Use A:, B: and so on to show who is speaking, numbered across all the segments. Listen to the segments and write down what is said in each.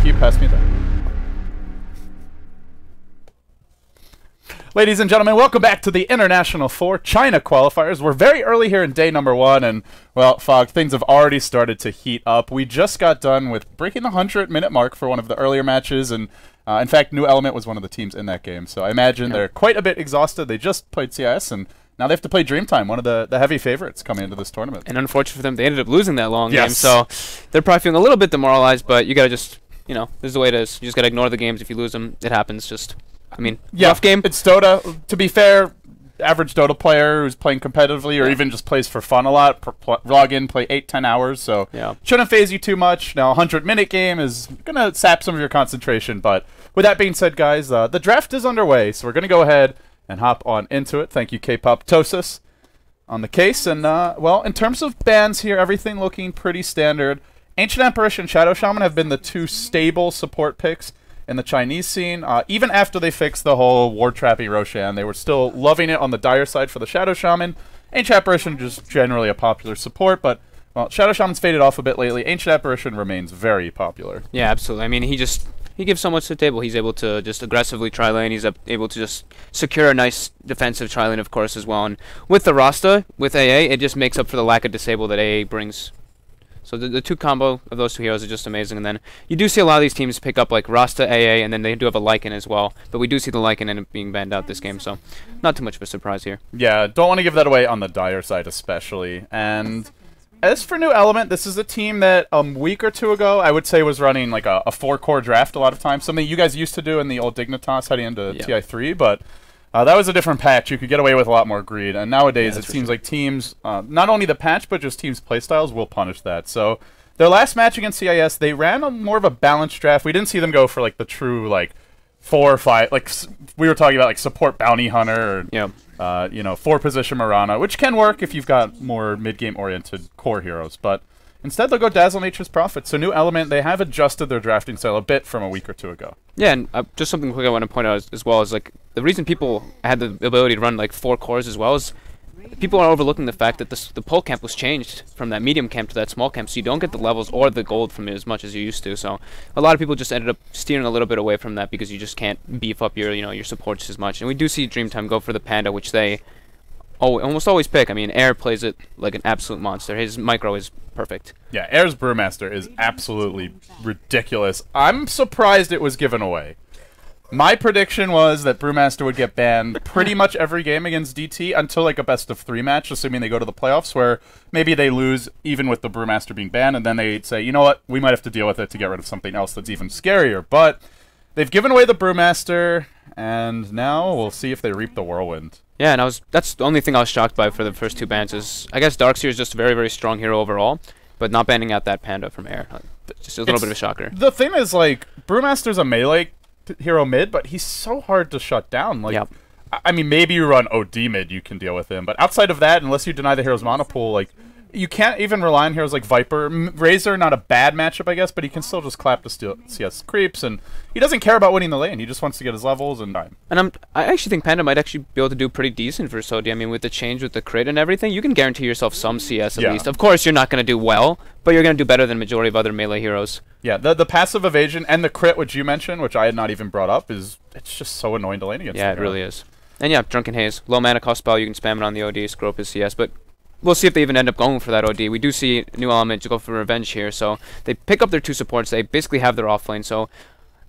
A: you. Pass me that. Ladies and gentlemen, welcome back to the International 4 China qualifiers. We're very early here in day number 1, and, well, Fog, things have already started to heat up. We just got done with breaking the 100-minute mark for one of the earlier matches, and, in fact, New Element was one of the teams in that game. So I imagine they're quite a bit exhausted. They just played CIS, and now they have to play Dreamtime, one of the heavy favorites coming into this tournament.
B: And unfortunately for them, they ended up losing that long game, so they're probably feeling a little bit demoralized, but you got to just, you know, this is the way it is. You just got to ignore the games. If you lose them, it happens. Just... I mean, rough game.
A: It's Dota. To be fair, average Dota player who's playing competitively or even just plays for fun a lot, log in, play 8-10 hours, so shouldn't phase you too much. Now, a 100-minute game is going to sap some of your concentration, but with that being said, guys, the draft is underway, so we're going to go ahead and hop on into it. Thank you, K-Pop-Tosis, on the case. And, well, in terms of bans here, everything looking pretty standard. Ancient Apparition and Shadow Shaman have been the two stable support picks in the Chinese scene. Even after they fixed the whole Ward Trappy Roshan, they were still loving it on the dire side for the Shadow Shaman. Ancient Apparition just generally a popular support, but, well, Shadow Shaman's faded off a bit lately. Ancient Apparition remains very popular.
B: Yeah, absolutely. I mean, he gives so much to the table. He's able to just aggressively tri-lane. He's able to just secure a nice defensive tri-lane, of course, as well. And with the Rasta, with AA, it just makes up for the lack of disable that AA brings. So the two combo of those two heroes are just amazing. And then you do see a lot of these teams pick up like Rasta, AA, and then they do have a Lycan as well. But we do see the Lycan end up being banned out this game, so not too much of a surprise here.
A: Yeah, don't want to give that away on the dire side especially. And as for New Element, this is a team that a week or two ago I would say was running like a 4-core draft a lot of times. Something you guys used to do in the old Dignitas heading into TI4, but that was a different patch. You could get away with a lot more greed, and nowadays it seems like teams, not only the patch, but just teams' playstyles will punish that. So their last match against CIS, they ran more of a balanced draft. We didn't see them go for like the true like 4 or 5, like we were talking about like support Bounty Hunter or you know, 4-position Mirana, which can work if you've got more mid-game oriented core heroes, but instead, they'll go Dazzle Nature's Prophet. So New Element, they have adjusted their drafting style a bit from a week or two ago. Yeah,
B: and just something quick I want to point out as well is like the reason people had the ability to run like 4 cores as well is people are overlooking the fact that the pole camp was changed from that medium camp to that small camp, so you don't get the levels or the gold from it as much as you used to. So a lot of people just ended up steering a little bit away from that because you just can't beef up your your supports as much. And we do see Dreamtime go for the Panda, which they almost always pick. I mean, Air plays it like an absolute monster. His micro is perfect.
A: Yeah, Air's Brewmaster is absolutely ridiculous. I'm surprised it was given away. My prediction was that Brewmaster would get banned pretty much every game against DT until like a best-of-3 match, assuming they go to the playoffs, where maybe they lose even with the Brewmaster being banned, and then they say, you know what, we might have to deal with it to get rid of something else that's even scarier. But they've given away the Brewmaster, and now we'll see if they reap the Whirlwind.
B: Yeah, and that's the only thing I was shocked by for the first 2 bans is I guess Darkseer is just a very, very strong hero overall, but not banning out that Panda from Air. Just a little bit of a shocker.
A: The thing is, like, Brewmaster's a melee hero mid, but he's so hard to shut down. Like, I mean, maybe you run OD mid, you can deal with him, but outside of that, unless you deny the hero's mana pool, like, you can't even rely on heroes like Viper. Razor, not a bad matchup, I guess, but he can still just clap the CS creeps, and he doesn't care about winning the lane. He just wants to get his levels and time.
B: And I actually think Panda might actually be able to do pretty decent for Sodi. I mean, with the change with the crit and everything, you can guarantee yourself some CS at least. Of course, you're not going to do well, but you're going to do better than majority of other melee heroes.
A: Yeah, the passive evasion and the crit, which you mentioned, which I had not even brought up, it's just so annoying to lane against.
B: Yeah, it really is. And yeah, Drunken Haze. Low mana cost spell, you can spam it on the OD, screw up his CS, but we'll see if they even end up going for that OD. We do see New Element to go for revenge here, so they pick up their 2 supports. They basically have their offlane, so a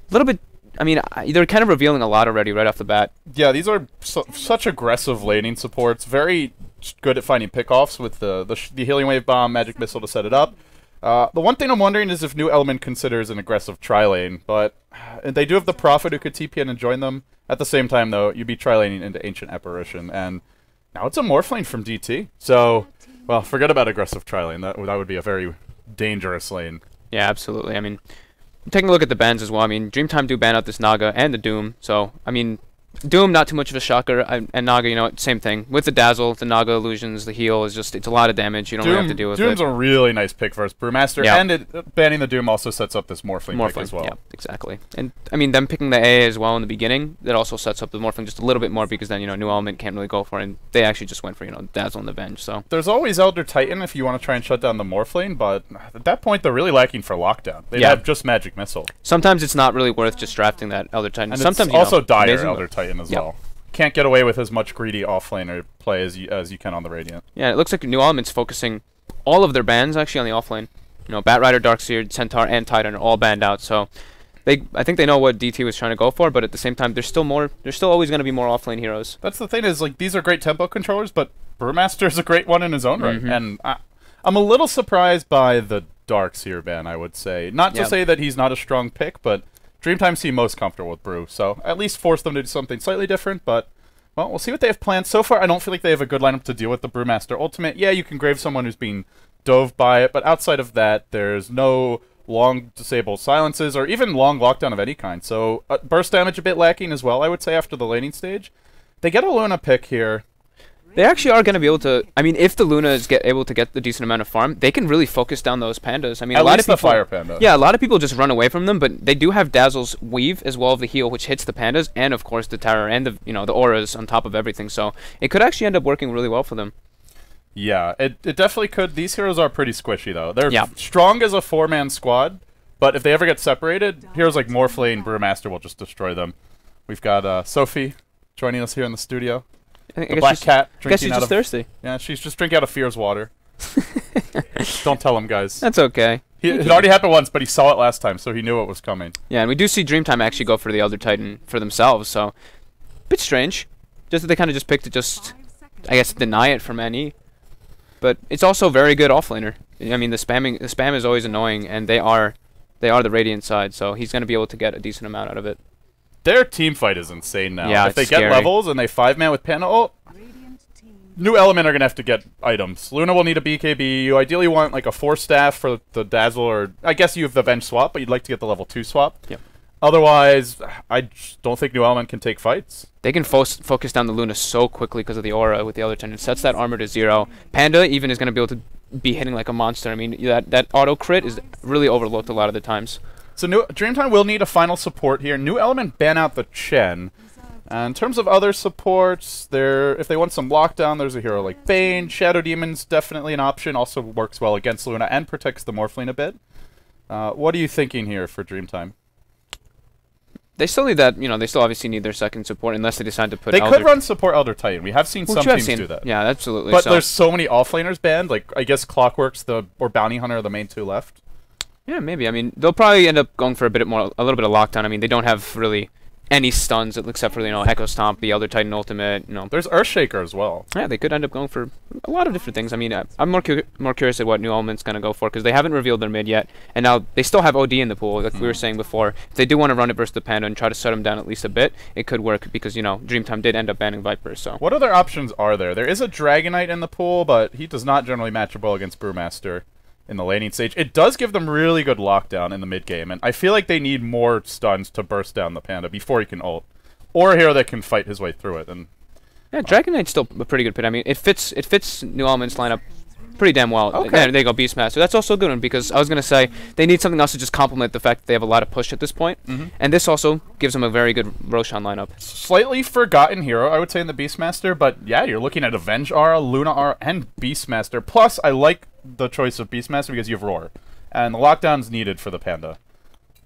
B: little bit. I mean, they're kind of revealing a lot already right off the bat.
A: Yeah, these are such aggressive laning supports. Very good at finding pickoffs with the Healing Wave Bomb, Magic Missile to set it up. The one thing I'm wondering is if New Element considers an aggressive tri-lane, but they do have the Prophet who could TP in and join them. At the same time, though, you'd be tri-laning into Ancient Apparition, and now it's a Morphlane from DT. So, well, forget about aggressive tri-lane. That would be a very dangerous lane.
B: Yeah, absolutely. I mean, taking a look at the bans as well, I mean, Dreamtime do ban out this Naga and the Doom, so, I mean, Doom, not too much of a shocker, and Naga, you know, same thing. With the Dazzle, the Naga illusions, the heal is just, it's a lot of damage. You don't really have to deal with
A: Doom's
B: it.
A: a really nice pick versus Brewmaster,
B: Yep.
A: and banning the Doom also sets up this Morphling pick as well.
B: Yeah, exactly. And, I mean, them picking the A as well in the beginning, that also sets up the Morphling just a little bit more because then, you know, New Element can't really go for it, and they actually just went for, you know, Dazzle and the Venge, so.
A: There's always Elder Titan if you want to try and shut down the Morphling, but at that point, they're really lacking for lockdown. They'd have just Magic Missile.
B: Sometimes it's not really worth just drafting that Elder Titan.
A: And
B: sometimes,
A: it's also dire
B: amazing,
A: Elder Titan as well. Can't get away with as much greedy offlaner play as you can on the Radiant.
B: Yeah, it looks like New Element's focusing all of their bans actually on the offlane. You know, Batrider, Darkseer, Centaur, and Titan are all banned out, so I think they know what DT was trying to go for, but at the same time, there's still always going to be more offlane heroes.
A: That's the thing is, like, these are great tempo controllers, but Brewmaster is a great one in his own right, and I'm a little surprised by the Darkseer ban, I would say. Not to say that he's not a strong pick, but Dreamtime seem most comfortable with Brew, so at least force them to do something slightly different, but, well, we'll see what they have planned. So far, I don't feel like they have a good lineup to deal with the Brewmaster Ultimate. Yeah, you can grave someone who's being dove by it, but outside of that, there's no long disable silences or even long lockdown of any kind, so burst damage a bit lacking as well, I would say, after the laning stage. They get a Luna pick here.
B: They actually are going to be able to. I mean, if the Luna is able to get the decent amount of farm, they can really focus down those pandas. I mean,
A: At
B: a lot
A: least
B: of people,
A: the Fire Panda.
B: Yeah, a lot of people just run away from them, but they do have Dazzle's weave as well as the heal, which hits the pandas, and of course the tower and the the auras on top of everything. So it could actually end up working really well for them.
A: Yeah, it definitely could. These heroes are pretty squishy though. They're strong as a 4-man squad, but if they ever get separated, heroes like Morphling, Brewmaster will just destroy them. We've got Sophie joining us here in the studio. The black cat drinking out of...
B: thirsty.
A: Yeah, she's just drinking out of Fear's water. Don't tell him, guys.
B: That's okay.
A: It already happened once, but he saw it last time, so he knew it was coming.
B: Yeah, and we do see Dreamtime actually go for the Elder Titan for themselves, so... Bit strange. Just that they kind of just picked to just, I guess, deny it from NE. But it's also very good offlaner. I mean, the spam is always annoying, and they are the Radiant side, so he's going to be able to get a decent amount out of it.
A: Their team fight is insane now.
B: Yeah,
A: if they get levels and they 5-man with Panda ult, New Element are going to have to get items. Luna will need a BKB. You ideally want like a 4-staff for the Dazzle, or I guess you have the Venge swap, but you'd like to get the level 2 swap.
B: Yep.
A: Otherwise, I just don't think New Element can take fights.
B: They can focus down the Luna so quickly because of the aura with the Elder Titan. It sets that armor to 0. Panda even is going to be able to be hitting like a monster. I mean, that auto crit is really overlooked a lot of the times. So
A: Dreamtime will need a final support here. New Element ban out the Chen. In terms of other supports, if they want some lockdown, there's a hero like Bane. Shadow Demon's definitely an option. Also works well against Luna and protects the Morphling a bit. What are you thinking here for Dreamtime?
B: They still need that, they still obviously need their second support unless they decide to put
A: They could run support Elder Titan. We have seen some teams do that.
B: Yeah, absolutely.
A: But there's so many offlaners banned. Like, I guess Clockworks or Bounty Hunter are the main 2 left.
B: Yeah, maybe. I mean, they'll probably end up going for a little bit of lockdown. I mean, they don't have really any stuns except for Echo Stomp, the Elder Titan ultimate.
A: There's Earthshaker as well.
B: Yeah, they could end up going for a lot of different things. I mean, I'm more curious at what New Element's gonna go for because they haven't revealed their mid yet, and now they still have OD in the pool, like we were saying before. If they do want to run it versus the Panda and try to shut him down at least a bit, it could work because Dreamtime did end up banning Viper. So
A: what other options are there? There is a Dragonite in the pool, but he does not generally match up well against Brewmaster in the laning stage. It does give them really good lockdown in the mid game, and I feel like they need more stuns to burst down the Panda before he can ult. Or a hero that can fight his way through it. And
B: yeah, Dragonite's still a pretty good pick. I mean, it fits New Element's lineup pretty damn well.
A: Okay.
B: There you go, Beastmaster. That's also a good one because I was going to say they need something else to just complement the fact that they have a lot of push at this point. And this also gives them a very good Roshan lineup.
A: Slightly forgotten hero, I would say, in the Beastmaster. But yeah, you're looking at Avenge Aura, Luna Aura, and Beastmaster. Plus, I like the choice of Beastmaster because you have Roar. And the lockdown's needed for the Panda.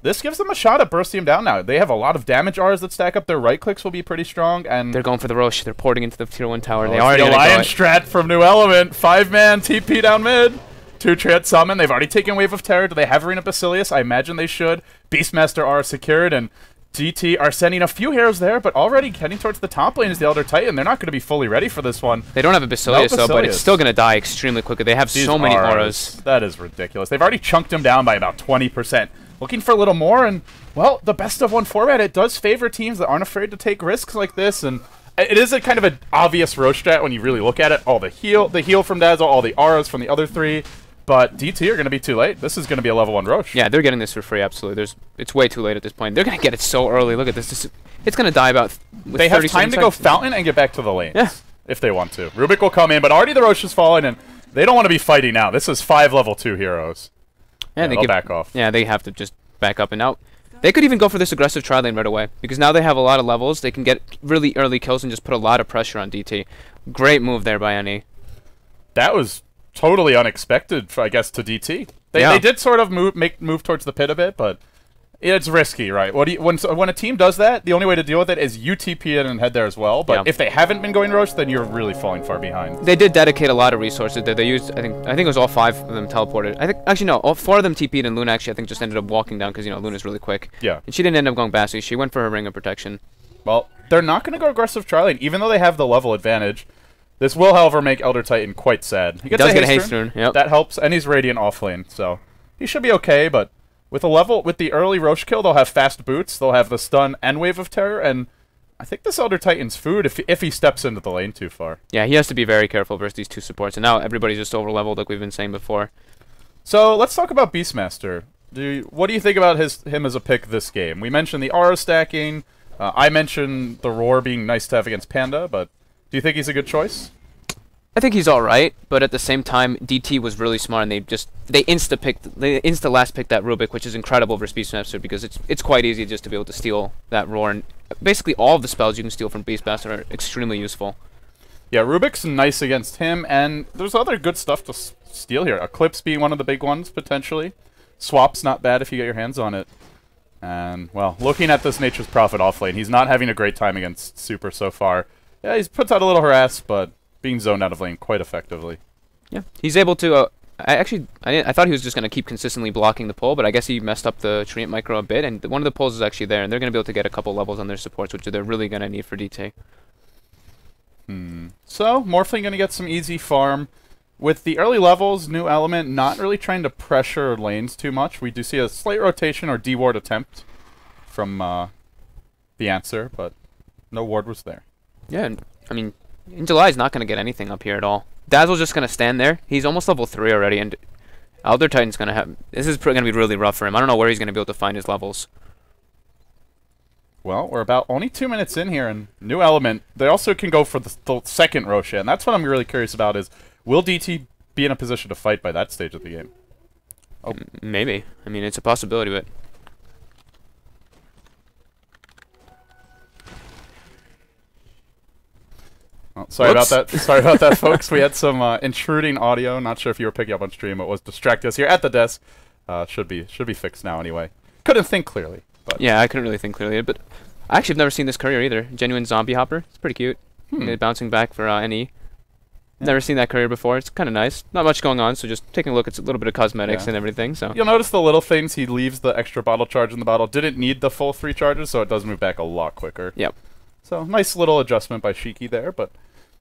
A: This gives them a shot at bursting him down now. They have a lot of damage Rs that stack up. Their right clicks will be pretty strong, and
B: they're going for the Rosh. They're porting into the tier 1 tower. They
A: already the Alliance strat from New Element. 5-man TP down mid. 2-trait summon. They've already taken Wave of Terror. Do they have Arena Basilius? I imagine they should. Beastmaster are secured, and DT are sending a few heroes there, but already heading towards the top lane is the Elder Titan. They're not going to be fully ready for this one.
B: They don't have a Basilius, though, but it's still going to die extremely quickly. They have so many auras.
A: That is ridiculous. They've already chunked him down by about 20%. Looking for a little more, and, well, the best of 1 format, it does favor teams that aren't afraid to take risks like this, and it is a kind of an obvious Rosh strat when you really look at it. All the heal from Dazzle, all the auras from the other 3. But DT are going to be too late. This is going to be a level 1 Roche.
B: Yeah, they're getting this for free, absolutely. It's way too late at this point. They're going to get it so early. Look at this. It's going to die about with
A: They have time to go Fountain and get back to the lanes.
B: Yeah.
A: If they want to. Rubik will come in, but already the Roche is falling, and they don't want to be fighting now. This is 5 level 2 heroes.
B: Yeah,
A: they'll back off.
B: Yeah, they have to just back up. And now they could even go for this aggressive tri lane right away, because now they have a lot of levels. They can get really early kills and just put a lot of pressure on DT. Great move there by NE.
A: That was totally unexpected, I guess, to DT. They did sort of move towards the pit a bit, but it's risky, right? When a team does that, the only way to deal with it is you TP in and head there as well. But if they haven't been going Roche, then you're really falling far behind.
B: They did dedicate a lot of resources there. They used, I think it was all 5 of them teleported. Actually no, all 4 of them TP'd, and Luna actually I think just ended up walking down because Luna's really quick.
A: Yeah.
B: And she didn't end up going Bassi. She went for her ring of protection.
A: Well, they're not going to go aggressive tri lane, even though they have the level advantage. This will, however, make Elder Titan quite sad.
B: He does get a haste rune. Yep.
A: That helps, and he's Radiant off lane, so he should be okay. But with the early Roche kill, they'll have fast boots, they'll have the stun and Wave of Terror, and I think this Elder Titan's food if he steps into the lane too far.
B: Yeah, he has to be very careful versus these 2 supports, and now everybody's just over leveled like we've been saying before.
A: So let's talk about Beastmaster. What do you think about him as a pick this game? We mentioned the aura stacking. I mentioned the Roar being nice to have against Panda, but do you think he's a good choice?
B: I think he's alright, but at the same time, DT was really smart, and they insta last picked that Rubik, which is incredible versus Beastmaster because it's quite easy just to be able to steal that Roar, and basically all of the spells you can steal from Beastmaster are extremely useful.
A: Yeah, Rubik's nice against him, and there's other good stuff to steal here. Eclipse being one of the big ones, potentially. Swap's not bad if you get your hands on it. And, well, looking at this Nature's Prophet offlane, he's not having a great time against Super so far. Yeah, he's puts out a little harass, but being zoned out of lane quite effectively.
B: Yeah, he's able to. I thought he was just going to keep consistently blocking the pull, but I guess he messed up the Treant Micro a bit, and one of the pulls is actually there, and they're going to be able to get a couple levels on their supports, which they're really going to need for DT.
A: So, Morphling going to get some easy farm. With the early levels, new element not really trying to pressure lanes too much. We do see a slight rotation or D-ward attempt from the answer, but no ward was there.
B: Yeah, and, I mean, in July is not going to get anything up here at all. Dazzle's just going to stand there. He's almost level 3 already, and Elder Titan's going to have... This is going to be really rough for him. I don't know where he's going to be able to find his levels.
A: Well, we're about only 2 minutes in here, and new element. They also can go for the second Roche, and that's what I'm really curious about is, will DT be in a position to fight by that stage of the game? Oh.
B: Maybe. I mean, it's a possibility, but...
A: Oh, sorry about that. Sorry about that, folks. We had some intruding audio. Not sure if you were picking up on stream. It was distracting us here at the desk. Should be fixed now anyway. Couldn't think clearly. But
B: yeah, I couldn't really think clearly. But I actually have never seen this courier either. Genuine zombie hopper. It's pretty cute. Bouncing back for NE. Never seen that courier before. It's kind of nice. Not much going on, so just taking a look. It's a little bit of cosmetics and everything. So
A: you'll notice the little things. He leaves the extra bottle charge in the bottle. Didn't need the full 3 charges, so it does move back a lot quicker.
B: Yep.
A: So nice little adjustment by Shiki there, but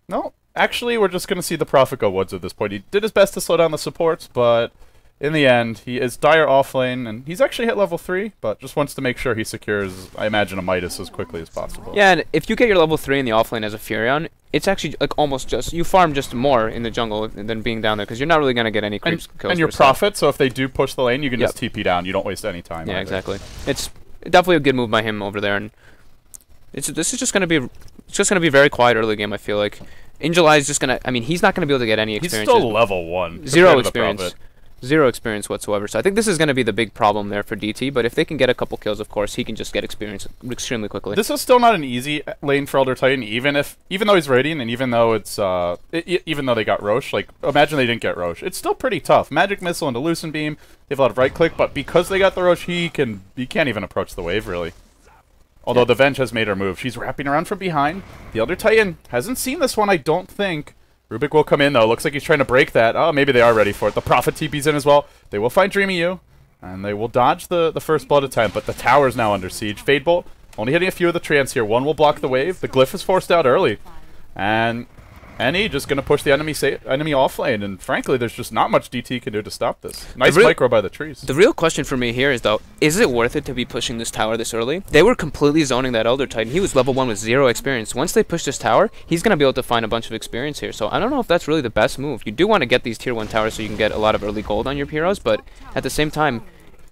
A: no. Actually, we're just going to see the Prophet go woods at this point. He did his best to slow down the supports, but in the end, he is dire offlane, and he's actually hit level 3, but just wants to make sure he secures, I imagine, a Midas as quickly as possible.
B: Yeah, and if you get your level 3 in the offlane as a Furion, it's actually like almost just, you farm just more in the jungle than being down there, because you're not really going to get any creeps kills.
A: And your Prophet, so if they do push the lane, you can just TP down. You don't waste any time.
B: Yeah, exactly. It's definitely a good move by him over there, and this is just going to be, it's just going to be very quiet early game, I feel like. In July is just going to, I mean, he's not going to be able to get any experience.
A: He's still level 1.
B: Zero experience. Zero experience whatsoever. So I think this is going to be the big problem there for DT, but if they can get a couple kills, of course, he can just get experience extremely quickly.
A: This is still not an easy lane for Elder Titan, even though he's Radiant, and even though it's even though they got Roche, like imagine they didn't get Roche. It's still pretty tough. Magic Missile into Lucent Beam, they have a lot of right click, but because they got the Roche, he can't even approach the wave really. Although the Venge has made her move. She's wrapping around from behind. The Elder Titan hasn't seen this one, I don't think. Rubik will come in, though. Looks like he's trying to break that. Oh, maybe they are ready for it. The Prophet TP's in as well. They will find Dreamy U, and they will dodge the first blood attempt, but the tower is now under siege. Fade Bolt only hitting a few of the Treants here. One will block the wave. The Glyph is forced out early. And Any just going to push the enemy off lane, and frankly, there's just not much DT can do to stop this. Nice micro by the trees.
B: The real question for me here is, though, is it worth it to be pushing this tower this early? They were completely zoning that Elder Titan. He was level 1 with 0 experience. Once they push this tower, he's going to be able to find a bunch of experience here. So I don't know if that's really the best move. You do want to get these tier 1 towers so you can get a lot of early gold on your heroes, but at the same time,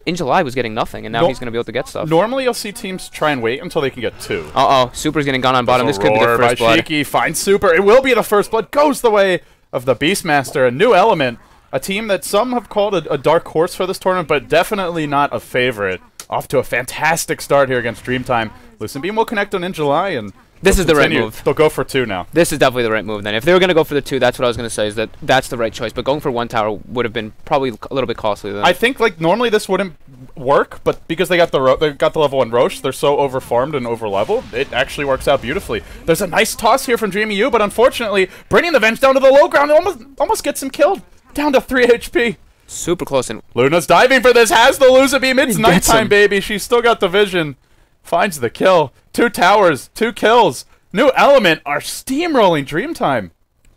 B: in July was getting nothing, and now he's going to be able to get stuff.
A: Normally, you'll see teams try and wait until they can get 2.
B: Uh-oh, Super's getting gone on bottom. This could be the first blood.
A: Shiki finds Super. It will be the first blood. Goes the way of the Beastmaster. A new element. A team that some have called a dark horse for this tournament, but definitely not a favorite. Off to a fantastic start here against Dreamtime. Lucent Beam will connect on in July, and
B: this is the right move.
A: They'll go for 2 now.
B: This is definitely the right move then. If they were going to go for the 2, that's what I was going to say, is that that's the right choice. But going for 1 tower would have been probably a little bit costly then.
A: I think like normally this wouldn't work, but because they got the level 1 Roche, they're so overfarmed and overleveled, it actually works out beautifully. There's a nice toss here from DreamEU, but unfortunately, bringing the Venge down to the low ground almost gets him killed. Down to 3 HP.
B: Super close. And
A: Luna's diving for this, has the Lucent Beam. It's nighttime, baby. She's still got the vision. Finds the kill. 2 towers, 2 kills. New element are steamrolling Dreamtime.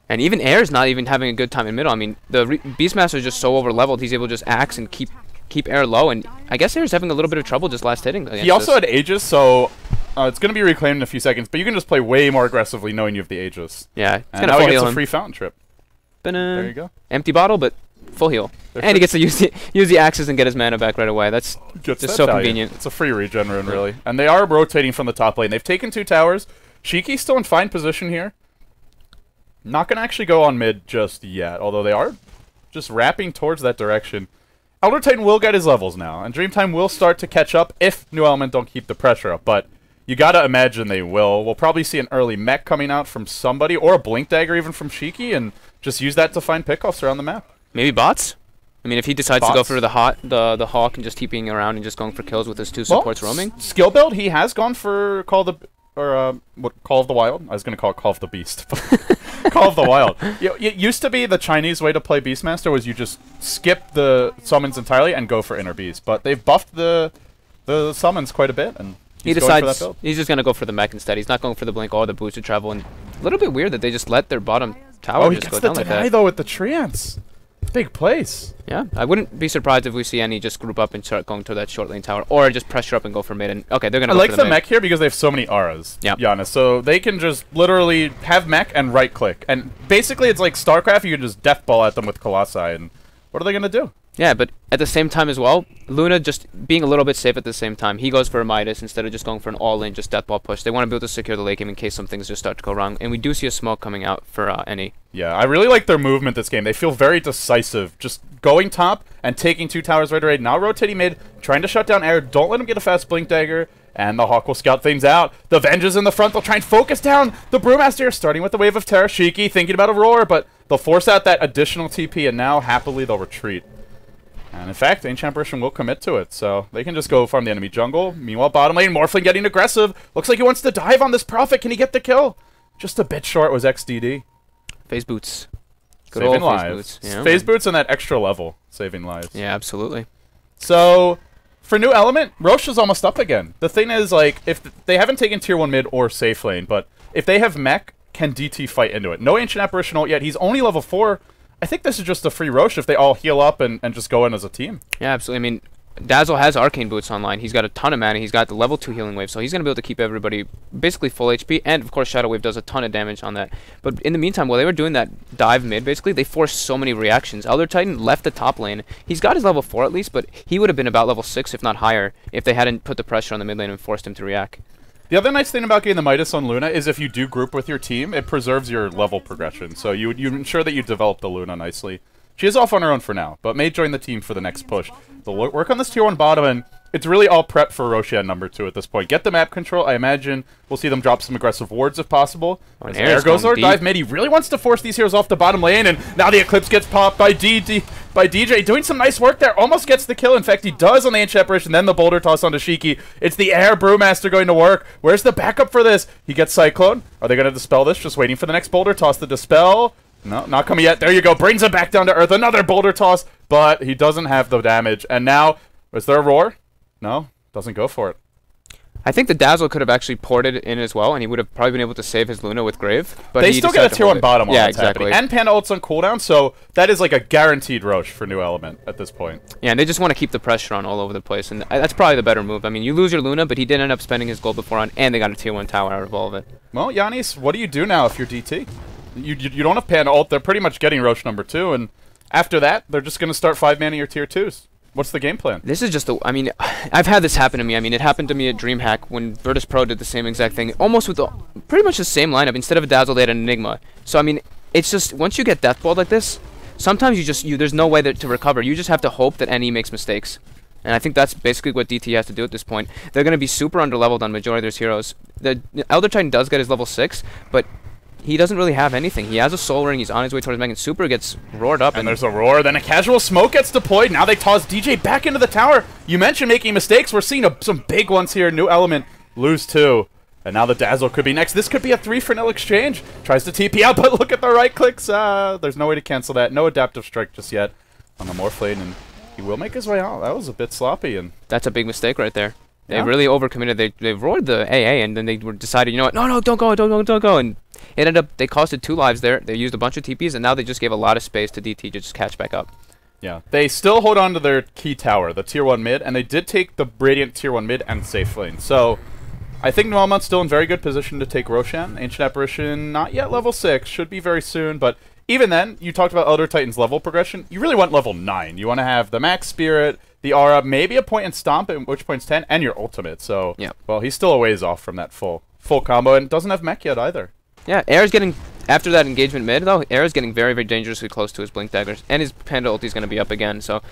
B: And even Air's not even having a good time in middle. I mean, the Beastmaster is just so over-leveled, he's able to just axe and keep Air low. And I guess Air's having a little bit of trouble just last hitting.
A: He also had Aegis, so it's going to be reclaimed in a few seconds. But you can just play way more aggressively knowing you have the Aegis.
B: Yeah.
A: And now he gets a free fountain trip. There you go.
B: Empty bottle, but full heal. And he gets to use the axes and get his mana back right away. That's just so convenient.
A: It's a free regen rune, really. And they are rotating from the top lane. They've taken 2 towers. Shiki's still in fine position here. Not going to actually go on mid just yet, although they are just wrapping towards that direction. Elder Titan will get his levels now, and Dreamtime will start to catch up if New Element don't keep the pressure up, but you got to imagine they will. We'll probably see an early mech coming out from somebody, or a Blink Dagger even from Shiki, and just use that to find pickoffs around the map.
B: Maybe bots? I mean, if he decides to go for the Hawk and just keeping around and just going for kills with his 2 supports roaming.
A: Skill build, he has gone for Call of the Wild? I was going to call it Call of the Beast. Call of the Wild. It used to be the Chinese way to play Beastmaster was you just skip the summons entirely and go for Inner Beast. But they've buffed the summons quite a bit, and
B: he decides he's just going to go for the mech instead. He's not going for the Blink or the boosted travel. And a little bit weird that they just let their bottom tower just go down like that.
A: He gets the deny, though, with the Trance. Big place.
B: Yeah, I wouldn't be surprised if we see any just group up and start going to that short lane tower, or just pressure up and go for mid. And okay, they're gonna.
A: I like the mech here because they have so many auras.
B: Yeah,
A: Giannis, so they can just literally have mech and right click, and basically it's like StarCraft. You can just death ball at them with Colossi, and what are they gonna do?
B: Yeah, but at the same time as well, Luna just being a little bit safe at the same time. He goes for a Midas instead of just going for an all-in, just death ball push. They want to be able to secure the late game in case some things just start to go wrong. And we do see a smoke coming out for any. Yeah,
A: I really like their movement this game. They feel very decisive. Just going top and taking 2 towers right away. Now rotating mid, trying to shut down Air. Don't let him get a fast Blink Dagger. And the Hawk will scout things out. The Venge is in the front. They'll try and focus down the Brewmaster, starting with the Wave of Terror. Shiki thinking about a roar, but they'll force out that additional TP, and now happily they'll retreat. And in fact, Ancient Apparition will commit to it, so they can just go farm the enemy jungle. Meanwhile, bottom lane, Morphling getting aggressive. Looks like he wants to dive on this Prophet. Can he get the kill? Just a bit short was XDD.
B: Phase boots.
A: Good saving lives. Phase boots and that extra level, saving lives.
B: Yeah, absolutely.
A: So, for New Element, Roche is almost up again. The thing is, like, if they haven't taken tier 1 mid or safe lane, but if they have mech, can DT fight into it? No Ancient Apparition ult yet. He's only level 4. I think this is just a free Roche if they all heal up and just go in as a team.
B: Yeah, absolutely. I mean, Dazzle has Arcane Boots online. He's got a ton of mana. He's got the level 2 healing wave, so he's going to be able to keep everybody basically full HP. And, of course, Shadow Wave does a ton of damage on that. But in the meantime, while they were doing that dive mid, basically, they forced so many reactions. Elder Titan left the top lane. He's got his level 4 at least, but he would have been about level 6, if not higher, if they hadn't put the pressure on the mid lane and forced him to react.
A: The other nice thing about getting the Midas on Luna is if you do group with your team, it preserves your level progression. So you ensure that you develop the Luna nicely. She is off on her own for now, but may join the team for the next push. They'll work on this tier 1 bottom, and it's really all prep for Roshan number 2 at this point. Get the map control. I imagine we'll see them drop some aggressive wards if possible. As Air goes or dive mid. He really wants to force these heroes off the bottom lane, and now the Eclipse gets popped by DJ. Doing some nice work there. Almost gets the kill. In fact, he does on the Ancient Apparition, then the Boulder Toss onto Shiki. It's the Air Brewmaster going to work. Where's the backup for this? He gets Cyclone. Are they going to dispel this? Just waiting for the next Boulder Toss to dispel. No, not coming yet. There you go. Brings it back down to earth. Another Boulder Toss, but he doesn't have the damage. And now, is there a roar? No, doesn't go for it.
B: I think the Dazzle could have actually ported in as well, and he would have probably been able to save his Luna with Grave. But
A: they still get a tier 1 bottom while
B: yeah,
A: that's
B: exactly.
A: happening. And Panda ult's on cooldown, so that is like a guaranteed Roche for New Element at this point.
B: Yeah, and they just want to keep the pressure on all over the place, and that's probably the better move. I mean, you lose your Luna, but he did end up spending his gold before on, and they got a tier 1 tower out of all of it.
A: Well, Yanis, what do you do now if you're DT? You don't have Panda ult, they're pretty much getting Roche number 2, and after that, they're just going to start 5-manning your tier 2s. What's the game plan?
B: This is just the... I mean, I've had this happen to me. I mean, it happened to me at DreamHack when Virtus Pro did the same exact thing. Almost with pretty much the same lineup. Instead of a Dazzle, they had an Enigma. So, I mean, it's just... Once you get deathballed like this, sometimes there's no way to recover. You just have to hope that NE makes mistakes. And I think that's basically what DT has to do at this point. They're going to be super underleveled on majority of their heroes. The Elder Titan does get his level 6, but... he doesn't really have anything. He has a Soul Ring. He's on his way towards Megan. Super gets roared up.
A: And there's a roar. Then a casual smoke gets deployed. Now they toss DJ back into the tower. You mentioned making mistakes. We're seeing some big ones here. New Element lose 2. And now the Dazzle could be next. This could be a 3-for-0 exchange. Tries to TP out, but look at the right clicks. There's no way to cancel that. No adaptive strike just yet on the Morphlane. And he will make his way out. That was a bit sloppy. And
B: that's a big mistake right there. They
A: yeah.
B: really overcommitted. They roared the AA, and then they decided, you know what? No, don't go. And it ended up, they costed 2 lives there. They used a bunch of TPs, and now they just gave a lot of space to DT to just catch back up.
A: Yeah, they still hold on to their key tower, the tier 1 mid, and they did take the Radiant tier 1 mid and safe lane. So, I think New Element's still in very good position to take Roshan. Ancient Apparition, not yet level 6, should be very soon, but even then, you talked about Elder Titan's level progression. You really want level 9. You want to have the Max Spirit, the Aura, maybe a point in Stomp, at which point's 10, and your ultimate. So,
B: yeah.
A: Well, he's still a ways off from that full combo, and doesn't have mech yet either.
B: Yeah, Air's getting, after that engagement mid, though, Air's getting very, very dangerously close to his Blink Daggers, and his Panda ulti's going to be up again, so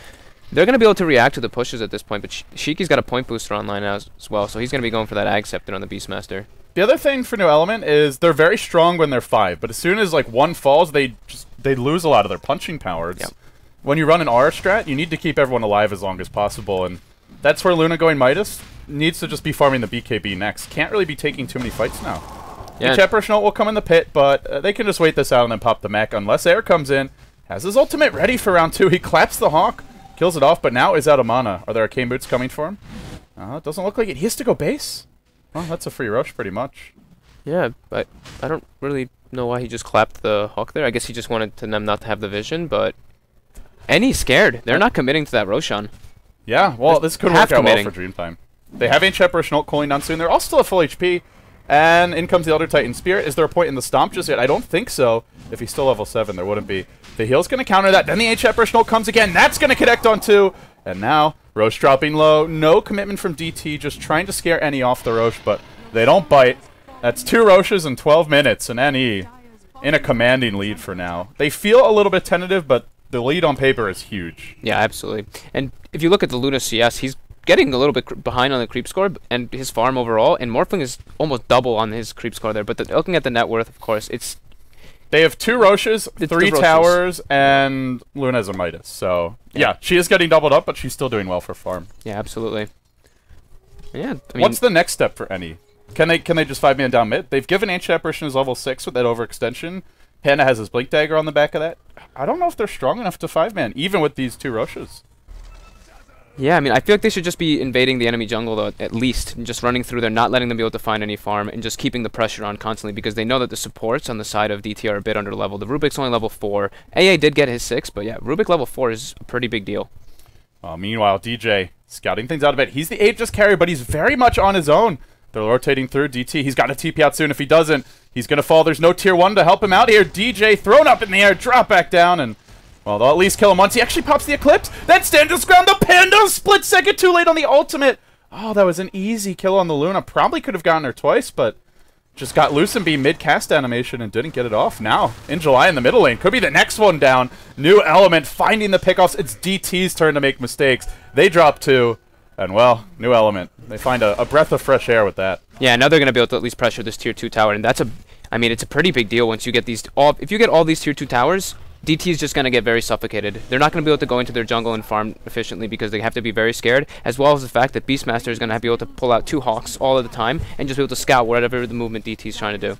B: they're going to be able to react to the pushes at this point, but Shiki's got a point booster online now as well, so he's going to be going for that Ag Scepter on the Beastmaster.
A: The other thing for New Element is they're very strong when they're 5, but as soon as like 1 falls, they lose a lot of their punching power. Yep. When you run an Aura strat, you need to keep everyone alive as long as possible, and that's where Luna going Midas needs to just be farming the BKB next. Can't really be taking too many fights now. Yeah. The Apparition will come in the pit, but they can just wait this out and then pop the mech unless Air comes in. Has his ultimate ready for round 2. He claps the Hawk, kills it off, but now is out of mana. Are there Arcane Boots coming for him? It doesn't look like it. He has to go base. Well, that's a free rush pretty much.
B: Yeah, but I don't really know why he just clapped the Hawk there. I guess he just wanted them not to have the vision, but... And he's scared. They're not committing to that Roshan.
A: Yeah, well, this could work out well for Dreamtime. They have Ancient Apparition ult cooling down soon. They're all still at full HP. And in comes the Elder Titan Spirit. Is there a point in the Stomp just yet? I don't think so. If he's still level 7, there wouldn't be. The heal's going to counter that. Then the Ancient Apparition ult comes again. That's going to connect on 2. And now, Roche dropping low. No commitment from DT. Just trying to scare NE off the Roche, but they don't bite. That's 2 Roches in 12 minutes. And NE in a commanding lead for now. They feel a little bit tentative, but the lead on paper is huge.
B: Yeah, absolutely. And if you look at the Luna CS, he's getting a little bit behind on the creep score and his farm overall, and Morphling is almost double on his creep score there. But looking at the net worth, of course,
A: they have 2 Roches, 3 towers, and Luna's a Midas. So, yeah, she is getting doubled up, but she's still doing well for farm.
B: Yeah, absolutely. Yeah, I mean,
A: what's the next step for NE? Can they just 5-man down mid? They've given Ancient Apparition his level 6 with that overextension. Panda has his Blink Dagger on the back of that. I don't know if they're strong enough to 5-man, even with these 2 Roches.
B: Yeah, I mean, I feel like they should just be invading the enemy jungle, though, at least, and just running through there, not letting them be able to find any farm, and just keeping the pressure on constantly, because they know that the supports on the side of DT are a bit under level. The Rubik's only level 4. AA did get his 6, but yeah, Rubik level 4 is a pretty big deal.
A: Meanwhile, DJ scouting things out a bit. He's the Aegis carry, but he's very much on his own. They're rotating through. DT, he's got to TP out soon. If he doesn't, he's going to fall. There's no tier 1 to help him out here. DJ thrown up in the air, drop back down, and... well, they'll at least kill him once. He actually pops the Eclipse. Then stands his ground. The Panda split second too late on the ultimate. Oh, that was an easy kill on the Luna. Probably could have gotten her twice, but just got Lucent Beam mid-cast animation and didn't get it off. Now, in July in the middle lane. Could be the next one down. New Element finding the pickoffs. It's DT's turn to make mistakes. They drop 2. And, well, New Element. They find a breath of fresh air with that.
B: Yeah, now they're going to be able to at least pressure this tier 2 tower. And that's I mean, it's a pretty big deal once you get these... if you get all these tier 2 towers... DT is just going to get very suffocated. They're not going to be able to go into their jungle and farm efficiently because they have to be very scared, as well as the fact that Beastmaster is going to be able to pull out 2 Hawks all of the time and just be able to scout whatever the movement DT is trying to do.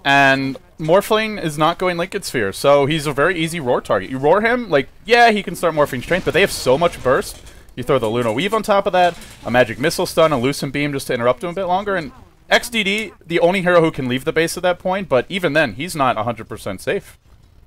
A: And Morphling is not going Liquid Sphere, so he's a very easy roar target. You roar him, like, yeah, he can start morphing strength, but they have so much burst. You throw the Luna Weave on top of that, a Magic Missile stun, a Lucent Beam just to interrupt him a bit longer, and XDD, the only hero who can leave the base at that point, but even then, he's not 100% safe.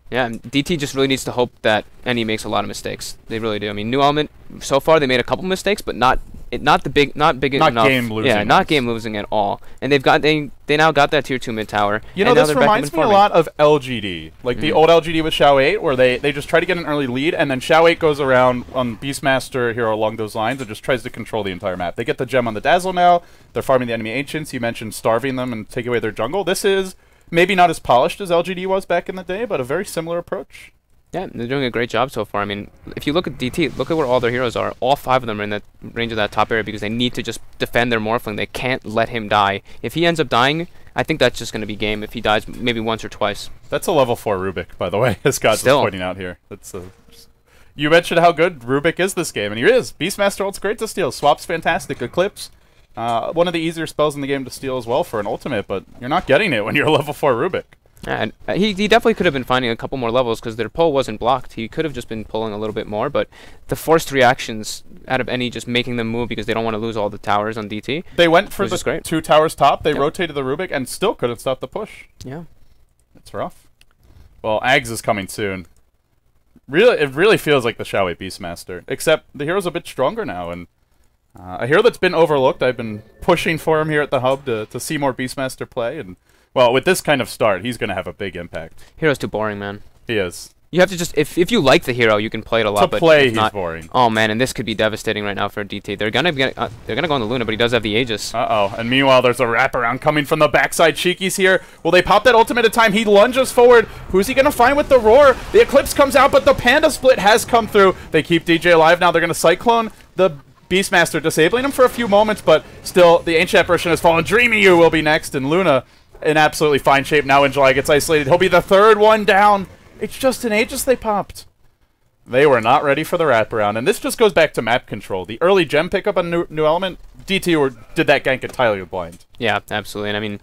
B: Yeah, and DT just really needs to hope that NE makes a lot of mistakes. They really do. I mean, New Element, so far they made a couple mistakes, but not big enough.
A: Game losing.
B: Yeah, not game losing at all. And they now got that tier 2 mid tower.
A: You know, this reminds me a lot of LGD, like the old LGD with Xiao 8, where they just try to get an early lead, and then Xiao 8 goes around on Beastmaster hero along those lines and just tries to control the entire map. They get the gem on the Dazzle now. They're farming the enemy Ancients. You mentioned starving them and taking away their jungle. This is maybe not as polished as LGD was back in the day, but a very similar approach.
B: Yeah, they're doing a great job so far. I mean, if you look at DT, look at where all their heroes are. All 5 of them are in that range of that top area because they need to just defend their Morphling. They can't let him die. If he ends up dying, I think that's just going to be game if he dies maybe once or twice.
A: That's a level 4 Rubik, by the way, as God's pointing out here. That's you mentioned how good Rubik is this game, and he is. Beastmaster ult's great to steal. Swap's fantastic. Eclipse, one of the easier spells in the game to steal as well for an ultimate, but you're not getting it when you're a level 4 Rubik.
B: And he definitely could have been finding a couple more levels because their pull wasn't blocked. He could have just been pulling a little bit more, but the forced reactions out of NE just making them move because they don't want to lose all the towers on DT.
A: They went for the 2 towers top. They rotated the Rubik and still couldn't stop the push.
B: Yeah.
A: It's rough. Well, Ags is coming soon. It really feels like the Xiao 8 Beastmaster, except the hero's a bit stronger now, and a hero that's been overlooked. I've been pushing for him here at the hub to see more Beastmaster play, and well, with this kind of start, he's going to have a big impact.
B: Hero's too boring, man.
A: He is.
B: You have to just, if you like the hero, you can play it a lot.
A: To play, he's boring.
B: Oh man, and this could be devastating right now for DT. They're gonna go on the Luna, but he does have the Aegis.
A: And meanwhile, there's a wraparound coming from the backside. Cheeky's here. Will they pop that ultimate at time? He lunges forward. Who's he gonna find with the roar? The Eclipse comes out, but the Panda split has come through. They keep DJ alive now. They're gonna Cyclone the Beastmaster, disabling him for a few moments, but still, the Ancient Apparition has fallen. Dreamy You will be next, and Luna in absolutely fine shape now. In July gets isolated. He'll be the 3rd one down. It's just an Aegis they popped. They were not ready for the wraparound, and this just goes back to map control. The early gem pickup on New Element, DT did that gank entirely with blind.
B: Yeah, absolutely. And I mean,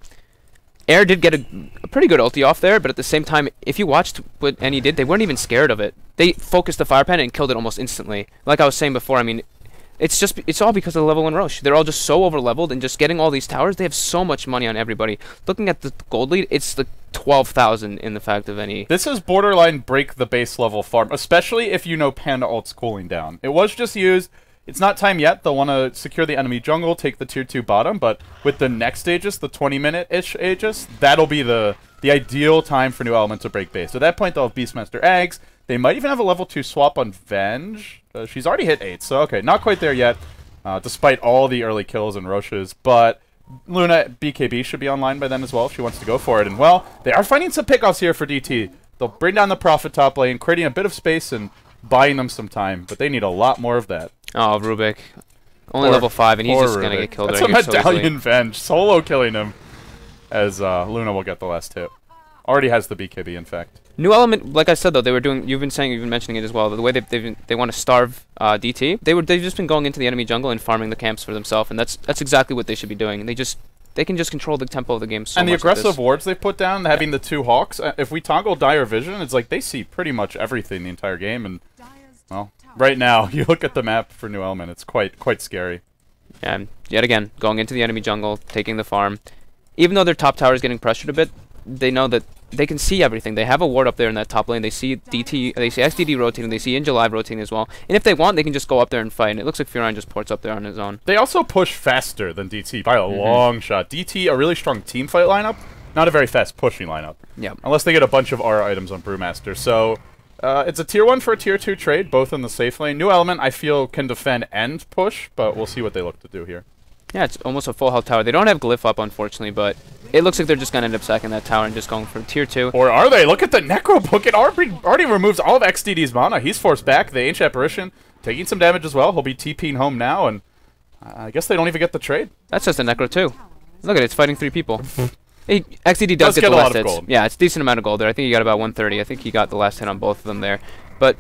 B: Air did get a pretty good ulti off there, but at the same time, if you watched what NE did, they weren't even scared of it. They focused the Fire Pen and killed it almost instantly. Like I was saying before, I mean, it's all because of the level 1 Roche. They're all just so over-leveled, and just getting all these towers, they have so much money on everybody. Looking at the gold lead, it's the 12,000 in the fact of NE.
A: This is borderline break the base level farm, especially if you know Panda ult's cooling down. It was just used. It's not time yet. They'll want to secure the enemy jungle, take the tier 2 bottom, but with the next Aegis, the 20-minute-ish Aegis, that'll be the ideal time for New Element to break base. So at that point, they'll have Beastmaster Ags. They might even have a level 2 swap on Venge. She's already hit 8, so okay, not quite there yet, despite all the early kills and Roches, but Luna BKB should be online by then as well if she wants to go for it. And well, they are finding some pickoffs here for DT. They'll bring down the Prophet top lane, creating a bit of space and buying them some time, but they need a lot more of that.
B: Oh, Rubik. Only level 5, and he's just going to get killed.
A: That's a Medallion Venge, solo killing him, as Luna will get the last hit. Already has the BKB, in fact. New
B: Element, like I said though, they were doing. You've been mentioning it as well. The way they want to starve DT. They've just been going into the enemy jungle and farming the camps for themselves, and that's exactly what they should be doing. They can just control the tempo of the game so much.
A: And the aggressive wards they've put down, having the 2 Hawks. If we toggle Dire Vision, it's like they see pretty much everything the entire game. And well, right now you look at the map for New Element, it's quite scary.
B: And yet again, going into the enemy jungle, taking the farm. Even though their top tower is getting pressured a bit, they know that they can see everything. They have a ward up there in that top lane. They see DT, they see XDD rotating. They see Inja Live rotating as well. And if they want, they can just go up there and fight. And it looks like Furion just ports up there on his own.
A: They also push faster than DT by a long shot. DT, a really strong team fight lineup, not a very fast pushing lineup.
B: Yeah.
A: Unless they get a bunch of R items on Brewmaster. So it's a tier 1 for a tier 2 trade, both in the safe lane. New Element, I feel, can defend and push, but we'll see what they look to do here.
B: Yeah, it's almost a full health tower. They don't have Glyph up, unfortunately, but it looks like they're just going to end up sacking that tower and just going for tier 2.
A: Or are they? Look at the Necro Book. It already removes all of XDD's mana. He's forced back. The Ancient Apparition taking some damage as well. He'll be TPing home now, and I guess they don't even get the trade.
B: That's just a Necro too. Look at it. It's fighting 3 people. XDD does get the last hits. Yeah, it's a decent amount of gold there. I think he got about 130. I think he got the last hit on both of them there. But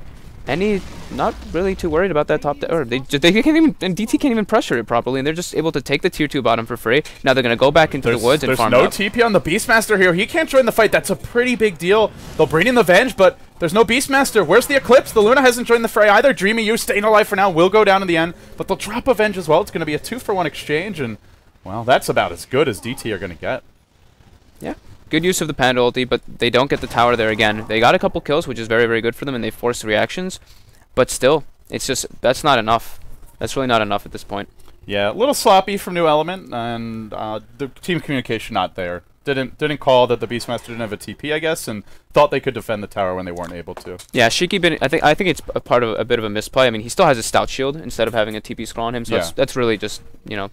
B: NE not really too worried about that top tower. They can't even, and DT can't even pressure it properly, and they're just able to take the tier 2 bottom for free. Now they're going to go back into the woods and farm
A: There's no
B: up.
A: TP on the Beastmaster here. He can't join the fight. That's a pretty big deal. They'll bring in the Venge, but There's no Beastmaster. Where's the Eclipse? The Luna hasn't joined the fray either. Dreamy you staying alive for now. Will go down in the end, but they'll drop Avenge as well. It's going to be a 2-for-1 exchange, and, well, that's about as good as DT are going to get.
B: Yeah. Good use of the Panda ulti, but they don't get the tower there again. They got a couple kills, which is very, very good for them, and they force reactions. But still, it's just, that's not enough. That's really not enough at this point.
A: Yeah, a little sloppy from New Element, and the team communication not there. Didn't call that the Beastmaster didn't have a TP, I guess, and thought they could defend the tower when they weren't able to.
B: Yeah, Shiki I think it's a part of a bit of a misplay. I mean, he still has a stout shield instead of having a TP scroll on him, so
A: yeah.
B: that's really just, you know,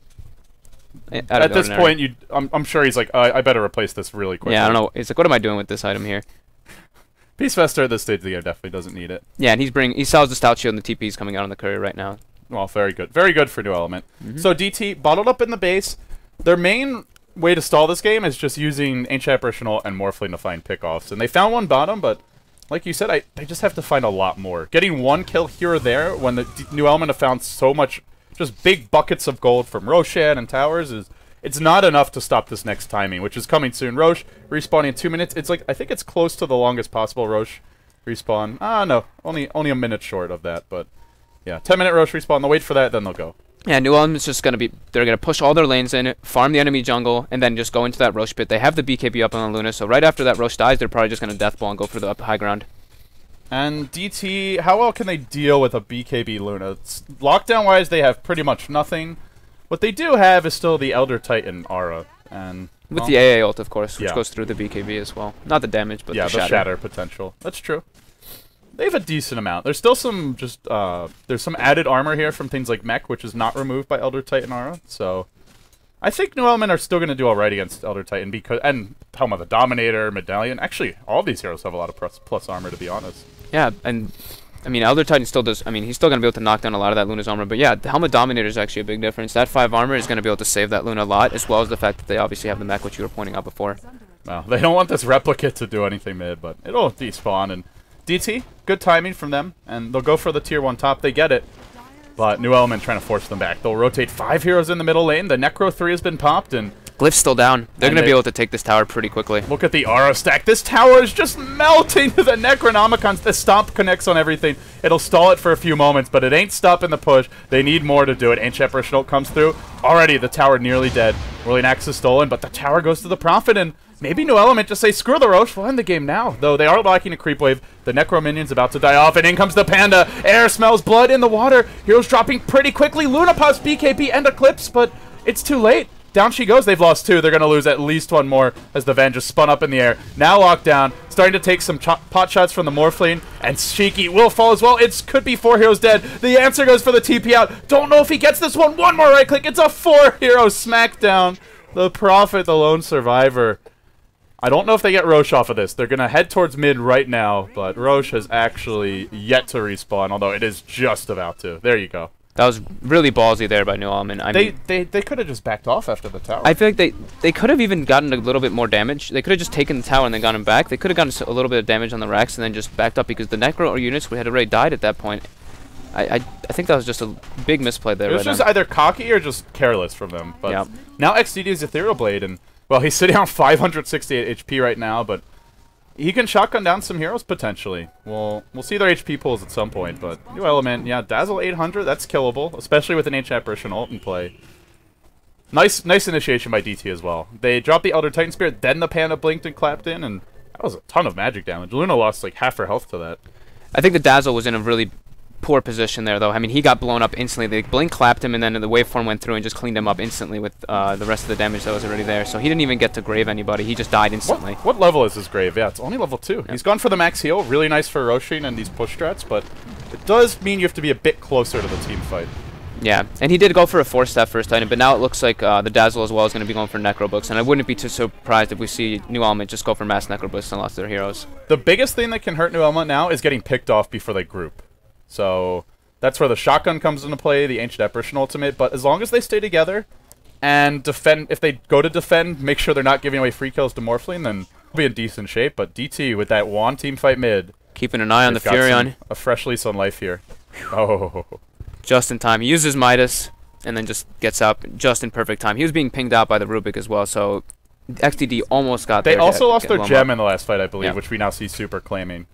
A: at this point, I'm sure he's like, I better replace this really quickly.
B: Yeah, I don't know. He's like, what am I doing with this item here?
A: Beastmaster at this stage of the game definitely doesn't need it.
B: Yeah, and he sells the stout shield and the TP's coming out on the courier right now.
A: Well, very good. Very good for New Element. So DT bottled up in the base. Their main way to stall this game is just using Ancient Apparitional and Morphling to find pickoffs. And they found one bottom, but like you said, they just have to find a lot more. Getting one kill here or there when the New Element have found so much, just big buckets of gold from Roshan and towers, it's not enough to stop this next timing, which is coming soon. Roche respawning in 2 minutes. It's like, I think it's close to the longest possible Roche respawn. No, only a minute short of that, but yeah, 10-minute Roche respawn. They'll wait for that, then they'll go. Yeah,
B: New Element's just going to they're going to push all their lanes in, farm the enemy jungle, and then just go into that Roche pit. They have the BKB up on the Luna, so right after that Roche dies, they're probably just going to death ball and go for the high ground.
A: And DT, how well can they deal with a BKB Luna? Lockdown-wise, they have pretty much nothing. What they do have is still the Elder Titan Aura. And
B: with the AA ult, of course, which goes through the BKB as well. Not the damage, but the shatter
A: potential. That's true. They have a decent amount. There's still some there's some added armor here from things like Mech, which is not removed by Elder Titan Aura. So I think New Element are still going to do alright against Elder Titan and talking about the Dominator, Medallion. Actually, all of these heroes have a lot of plus armor, to be honest.
B: Yeah, and I mean, Elder Titan still does. I mean, he's still going to be able to knock down a lot of that Luna's armor. But yeah, the Helmet Dominator is actually a big difference. That 5 armor is going to be able to save that Luna a lot, as well as the fact that they obviously have the Mech, which you were pointing out before.
A: Well, they don't want this Replicate to do anything mid, but it'll despawn. And DT, good timing from them, and they'll go for the tier 1 top. They get it, but New Element trying to force them back. They'll rotate 5 heroes in the middle lane. The Necro 3 has been popped, and
B: Glyph's still down. They're going to be able to take this tower pretty quickly.
A: Look at the Aura stack. This tower is just melting. The Necronomicons, the Stomp connects on everything. It'll stall it for a few moments, but it ain't stopping the push. They need more to do it. Ancient Apparitional comes through. Already, the tower nearly dead. Whirling Axe is stolen, but the tower goes to the Prophet, and maybe New Element just say, screw the Roche, we'll end the game now. Though they are lacking a creep wave. The Necro minion's about to die off, and in comes the Panda. Air smells blood in the water. Heroes dropping pretty quickly. Luna pops BKB and Eclipse, but it's too late. Down she goes. They've lost 2. They're going to lose at least 1 more as the Ven just spun up in the air. Now locked down. Starting to take some pot shots from the Morphling. And Shiki will fall as well. It could be 4 heroes dead. The answer goes for the TP out. Don't know if he gets this one. One more right click. It's a 4-hero smackdown. The Prophet, the lone survivor. I don't know if they get Roche off of this. They're going to head towards mid right now. But Roche has actually yet to respawn. Although it is just about to. There you go.
B: That was really ballsy there by New Element. I mean,
A: they could have just backed off after the tower.
B: I feel like they could have even gotten a little bit more damage. They could have just taken the tower and then gotten back. They could have gotten a little bit of damage on the racks and then just backed up because the Necro units had already died at that point. I think that was just a big misplay there.
A: It was just either cocky or just careless from them. But now XDD is Ethereal Blade, and well, he's sitting on 568 HP right now, but he can shotgun down some heroes potentially. We'll see their HP pools at some point, but New Element, yeah, Dazzle 800, that's killable, especially with an Ancient Apparition ult in play. Nice initiation by DT as well. They dropped the Elder Titan Spirit, then the Panda blinked and clapped in, and that was a ton of magic damage. Luna lost like half her health to that.
B: I think the Dazzle was in a really poor position there, though. I mean, he got blown up instantly. They blink clapped him, and then the waveform went through and just cleaned him up instantly with the rest of the damage that was already there. So he didn't even get to grave anybody. He just died instantly.
A: What level is his grave? Yeah, it's only level 2. Yep. He's gone for the max heal. Really nice for Roshin and these push strats, but it does mean you have to be a bit closer to the team fight.
B: Yeah, and he did go for a 4-step first item, but now it looks like the Dazzle as well is going to be going for Necrobooks, and I wouldn't be too surprised if we see New Element just go for mass Necrobooks and lost their heroes.
A: The biggest thing that can hurt New Element now is getting picked off before they group. So that's where the shotgun comes into play, the Ancient Apparition ultimate, but as long as they stay together and defend, if they go to defend, make sure they're not giving away free kills to Morphling, then they'll be in decent shape. But DT with that Juan team fight mid.
B: Keeping an eye on the Furion.
A: A fresh lease on life here. Oh.
B: Just in time. He uses Midas and then just gets up just in perfect time. He was being pinged out by the Rubik as well, so XDD almost got there.
A: They also lost their gem in the last fight, I believe, which we now see Super claiming.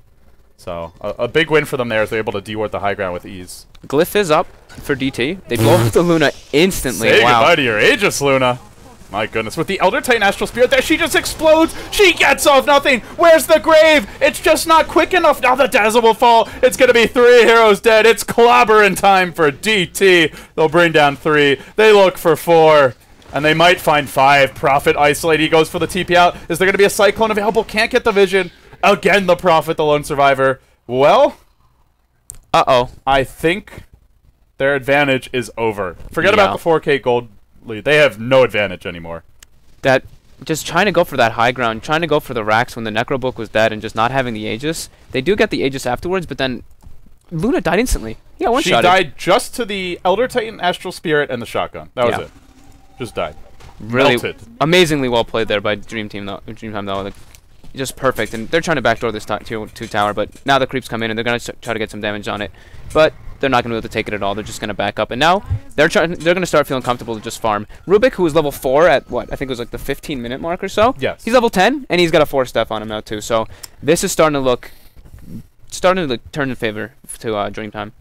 A: So, a big win for them there as they're able to deward the high ground with ease.
B: Glyph is up for DT. They blow up the Luna instantly.
A: Say
B: wow.
A: goodbye to your Aegis, Luna. My goodness, with the Elder Titan Astral Spirit there, she just explodes! She gets off nothing! Where's the grave? It's just not quick enough! Now the Dazzle will fall! It's gonna be 3 heroes dead! It's clobbering time for DT! They'll bring down 3. They look for 4. And they might find 5. Prophet isolated. He goes for the TP out. Is there gonna be a Cyclone available? Can't get the vision. Again, the Prophet, the lone survivor. Well...
B: Uh-oh.
A: I think their advantage is over. Forget about the 4K gold lead. They have no advantage anymore.
B: That just trying to go for that high ground, trying to go for the racks when the Necrobook was dead and just not having the Aegis. They do get the Aegis afterwards, but then Luna died instantly. Yeah, one shot.
A: She died just to the Elder Titan Astral Spirit and the shotgun. That was it. Just died.
B: Really
A: Melted.
B: Amazingly well played there by Dream Team though. Dreamtime though. Like, just perfect. And they're trying to backdoor this tier 2 tower, but now the creeps come in and they're going to try to get some damage on it. But they're not going to be able to take it at all. They're just going to back up. And now they're going to start feeling comfortable to just farm. Rubik, who was level 4 at what? I think it was like the 15-minute mark or so.
A: Yes.
B: He's level 10 and he's got a 4-step on him now too. So this is starting to turn in favor to Dreamtime.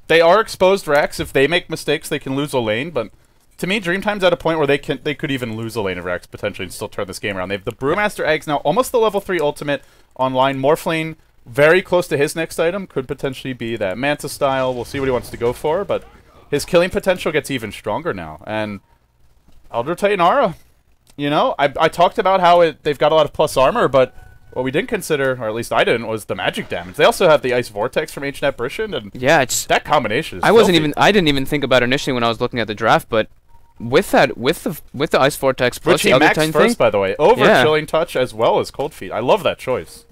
A: They are exposed racks. If they make mistakes, they can lose a lane, but to me, Dreamtime's at a point where they could even lose a lane of racks potentially and still turn this game around. They have the Brewmaster eggs now, almost the level 3 ultimate online. Morphlane very close to his next item, could potentially be that Manta style. We'll see what he wants to go for, but his killing potential gets even stronger now. And Elder Titan Aura, you know, I talked about how they've got a lot of plus armor, but what we didn't consider, or at least I didn't, was the magic damage. They also have the Ice Vortex from Ancient Apparition, and
B: yeah, it's
A: that combination is
B: I didn't even think about it initially when I was looking at the draft, but with the Ice Vortex plus
A: which he
B: the Elder
A: maxed
B: Titan
A: first,
B: thing,
A: by the way, over Chilling Touch as well as Cold Feet. I love that choice.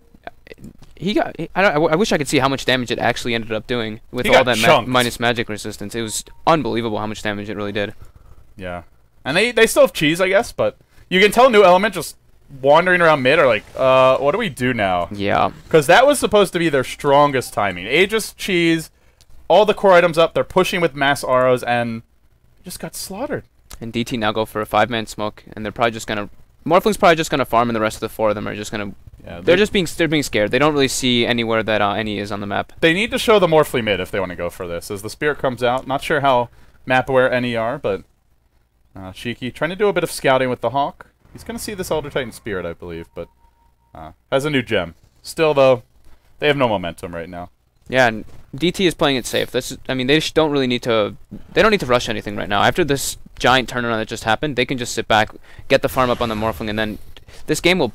B: I wish I could see how much damage it actually ended up doing with all that minus magic resistance. It was unbelievable how much damage it really did.
A: Yeah, and they still have cheese, I guess, but you can tell New Element just wandering around mid are like, what do we do now?
B: Yeah,
A: because that was supposed to be their strongest timing. Aegis, cheese, all the core items up. They're pushing with mass arrows and just got slaughtered.
B: And DT now go for a 5-man smoke, and they're probably just gonna. Morphling's probably just gonna farm, and the rest of the 4 of them are just gonna. Yeah, they're being scared. They don't really see anywhere that any is on the map.
A: They need to show the Morphling mid if they want to go for this. As the Spirit comes out, not sure how map aware any are, but Shiki trying to do a bit of scouting with the Hawk. He's gonna see this Elder Titan Spirit, I believe, but has a new gem. Still though, they have no momentum right now.
B: Yeah, and DT is playing it safe. I mean, they don't really need to. They don't need to rush anything right now. After this giant turnaround that just happened, they can just sit back, get the farm up on the Morphling, and then this game will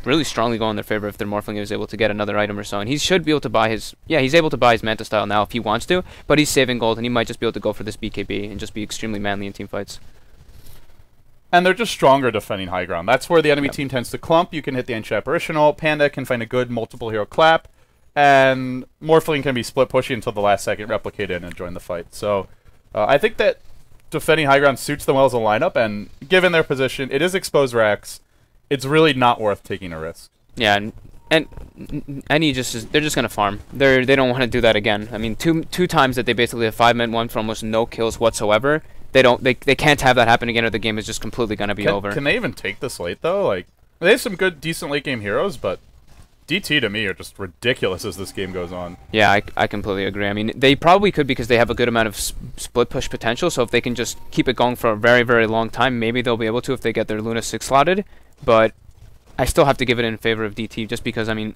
B: really strongly go in their favor if their Morphling is able to get another item or so. And he should be able to buy his. Yeah, he's able to buy his Manta style now if he wants to, but he's saving gold, and he might just be able to go for this BKB and just be extremely manly in team fights.
A: And they're just stronger defending high ground. That's where the enemy team tends to clump. You can hit the Ancient Apparitional. Panda can find a good multiple hero clap. And Morphling can be split pushing until the last second, replicate in, and join the fight. So I think that defending high ground suits them well as a lineup, and given their position, it is exposed racks. It's really not worth taking a risk.
B: Yeah, and they're just gonna farm. They don't want to do that again. I mean, two times that they basically have 5-man one for almost no kills whatsoever. They can't have that happen again, or the game is just completely gonna be over.
A: Can they even take this late though? Like, they have some good, decent late game heroes, but DT to me are just ridiculous as this game goes on.
B: Yeah, I completely agree. I mean, they probably could because they have a good amount of split push potential, so if they can just keep it going for a very, very long time, maybe they'll be able to if they get their Luna 6 slotted, but I still have to give it in favor of DT just because, I mean,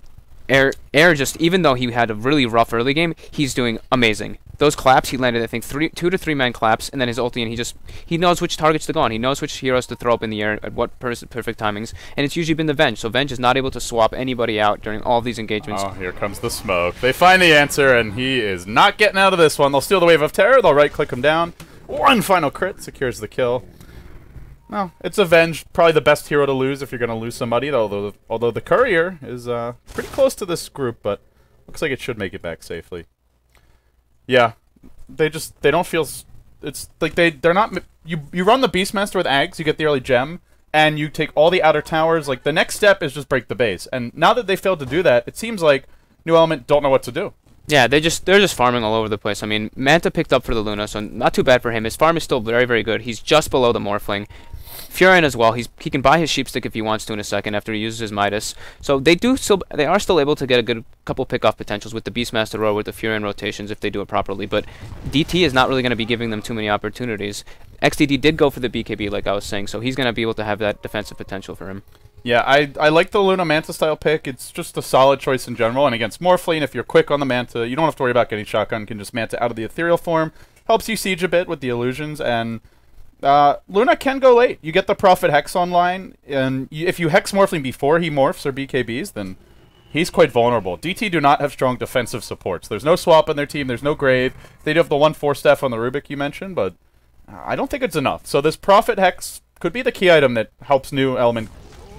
B: Air just, even though he had a really rough early game, he's doing amazing. Those claps, he landed, I think, 2 to 3-man claps, and then his ulti, and he knows which targets to go on. He knows which heroes to throw up in the air at what perfect timings, and it's usually been the Venge. So Venge is not able to swap anybody out during all these engagements.
A: Oh, here comes the smoke. They find the answer, and he is not getting out of this one. They'll steal the Wave of Terror. They'll right-click him down. One final crit secures the kill. No, it's Avenge, probably the best hero to lose if you're going to lose somebody, although the Courier is pretty close to this group, but looks like it should make it back safely. Yeah, they don't feel... It's like they're not... You run the Beastmaster with Ags, you get the early gem, and you take all the outer towers. Like, the next step is just break the base. And now that they failed to do that, it seems like New Element don't know what to do.
B: Yeah, they're just farming all over the place. I mean, Manta picked up for the Luna, so not too bad for him. His farm is still very, very good. He's just below the Morphling. Furion as well. He can buy his Sheepstick if he wants to in a second after he uses his Midas. So they are still able to get a good couple pick-off potentials with the Beastmaster row, with the Furion rotations if they do it properly. But DT is not really going to be giving them too many opportunities. XDD did go for the BKB, like I was saying, so he's going to be able to have that defensive potential for him.
A: Yeah, I like the Luna Manta style pick. It's just a solid choice in general. And against Morphling, if you're quick on the Manta, you don't have to worry about getting shotgun. You can just Manta out of the ethereal form. Helps you siege a bit with the illusions, and Luna can go late. You get the Prophet Hex online, and if you Hex Morphling before he morphs or BKBs, then he's quite vulnerable. DT do not have strong defensive supports. There's no swap on their team. There's no Grave. They do have the 1/4 staff on the Rubik you mentioned, but I don't think it's enough. So this Prophet Hex could be the key item that helps New Element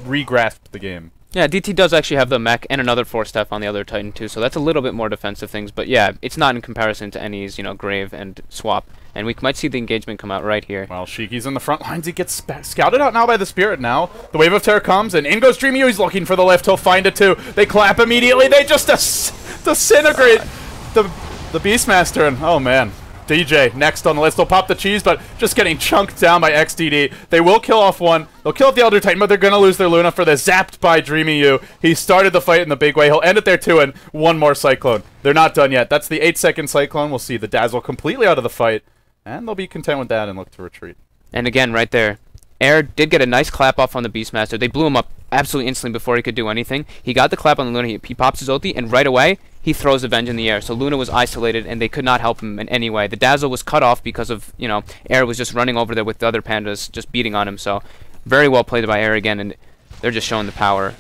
A: re-grasp the game.
B: Yeah, DT does actually have the mech and another 4-staff on the other Titan too, so that's a little bit more defensive things, but yeah, it's not in comparison to Any's, Grave and Swap. And we might see the engagement come out right here.
A: Well, Shiki's in the front lines. He gets scouted out now by the Spirit now. The Wave of Terror comes, and in goes Dreamy. He's looking for the lift. He'll find it too. They clap immediately. They just disintegrate the Beastmaster, and oh man. DJ next on the list. They'll pop the cheese, but just getting chunked down by XDD. They will kill off one. They'll kill off the Elder Titan, but they're going to lose their Luna for the zapped by Dreamy U. He started the fight in the big way. He'll end it there too, and one more Cyclone. They're not done yet. That's the 8-second Cyclone. We'll see the Dazzle completely out of the fight, and they'll be content with that and look to retreat.
B: And again, right there, Air did get a nice clap off on the Beastmaster. They blew him up absolutely instantly before he could do anything. He got the clap on the Luna. He pops his ulti, and right away, he throws Avenge in the air. So Luna was isolated, and they could not help him in any way. The Dazzle was cut off because of, Air was just running over there with the other pandas, just beating on him. So very well played by Air again, and they're just showing the power.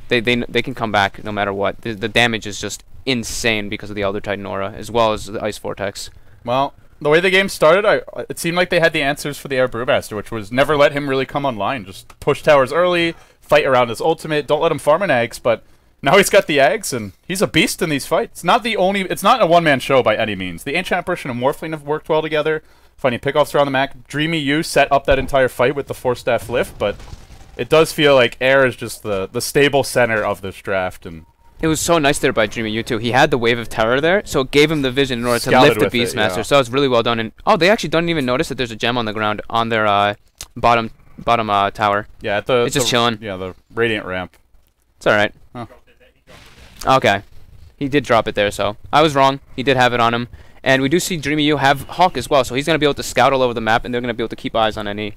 B: They can come back no matter what. The damage is just insane because of the Elder Titan aura, as well as the Ice Vortex.
A: Well, the way the game started, it seemed like they had the answers for the Air Brewmaster, which was never let him really come online. Just push towers early, fight around his ultimate, don't let him farm an eggs, but now he's got the eggs, and he's a beast in these fights. It's not a one-man show by any means. The Ancient Apparition and Morphling have worked well together, finding pickoffs around the map. Dreamy U set up that entire fight with the 4-staff lift, but it does feel like Air is just the stable center of this draft, and
B: it was so nice there by Dreamy U too. He had the Wave of Terror there, so it gave him the vision in order to lift the Beastmaster. Yeah. So that was really well done. And oh, they actually don't even notice that there's a gem on the ground on their bottom tower.
A: Yeah,
B: it's just chilling.
A: Yeah, the Radiant ramp.
B: It's all right.
A: Huh.
B: Okay, he did drop it there, so I was wrong. He did have it on him, and we do see Dreamy U have Hawk as well, so he's gonna be able to scout all over the map, and they're gonna be able to keep eyes on any.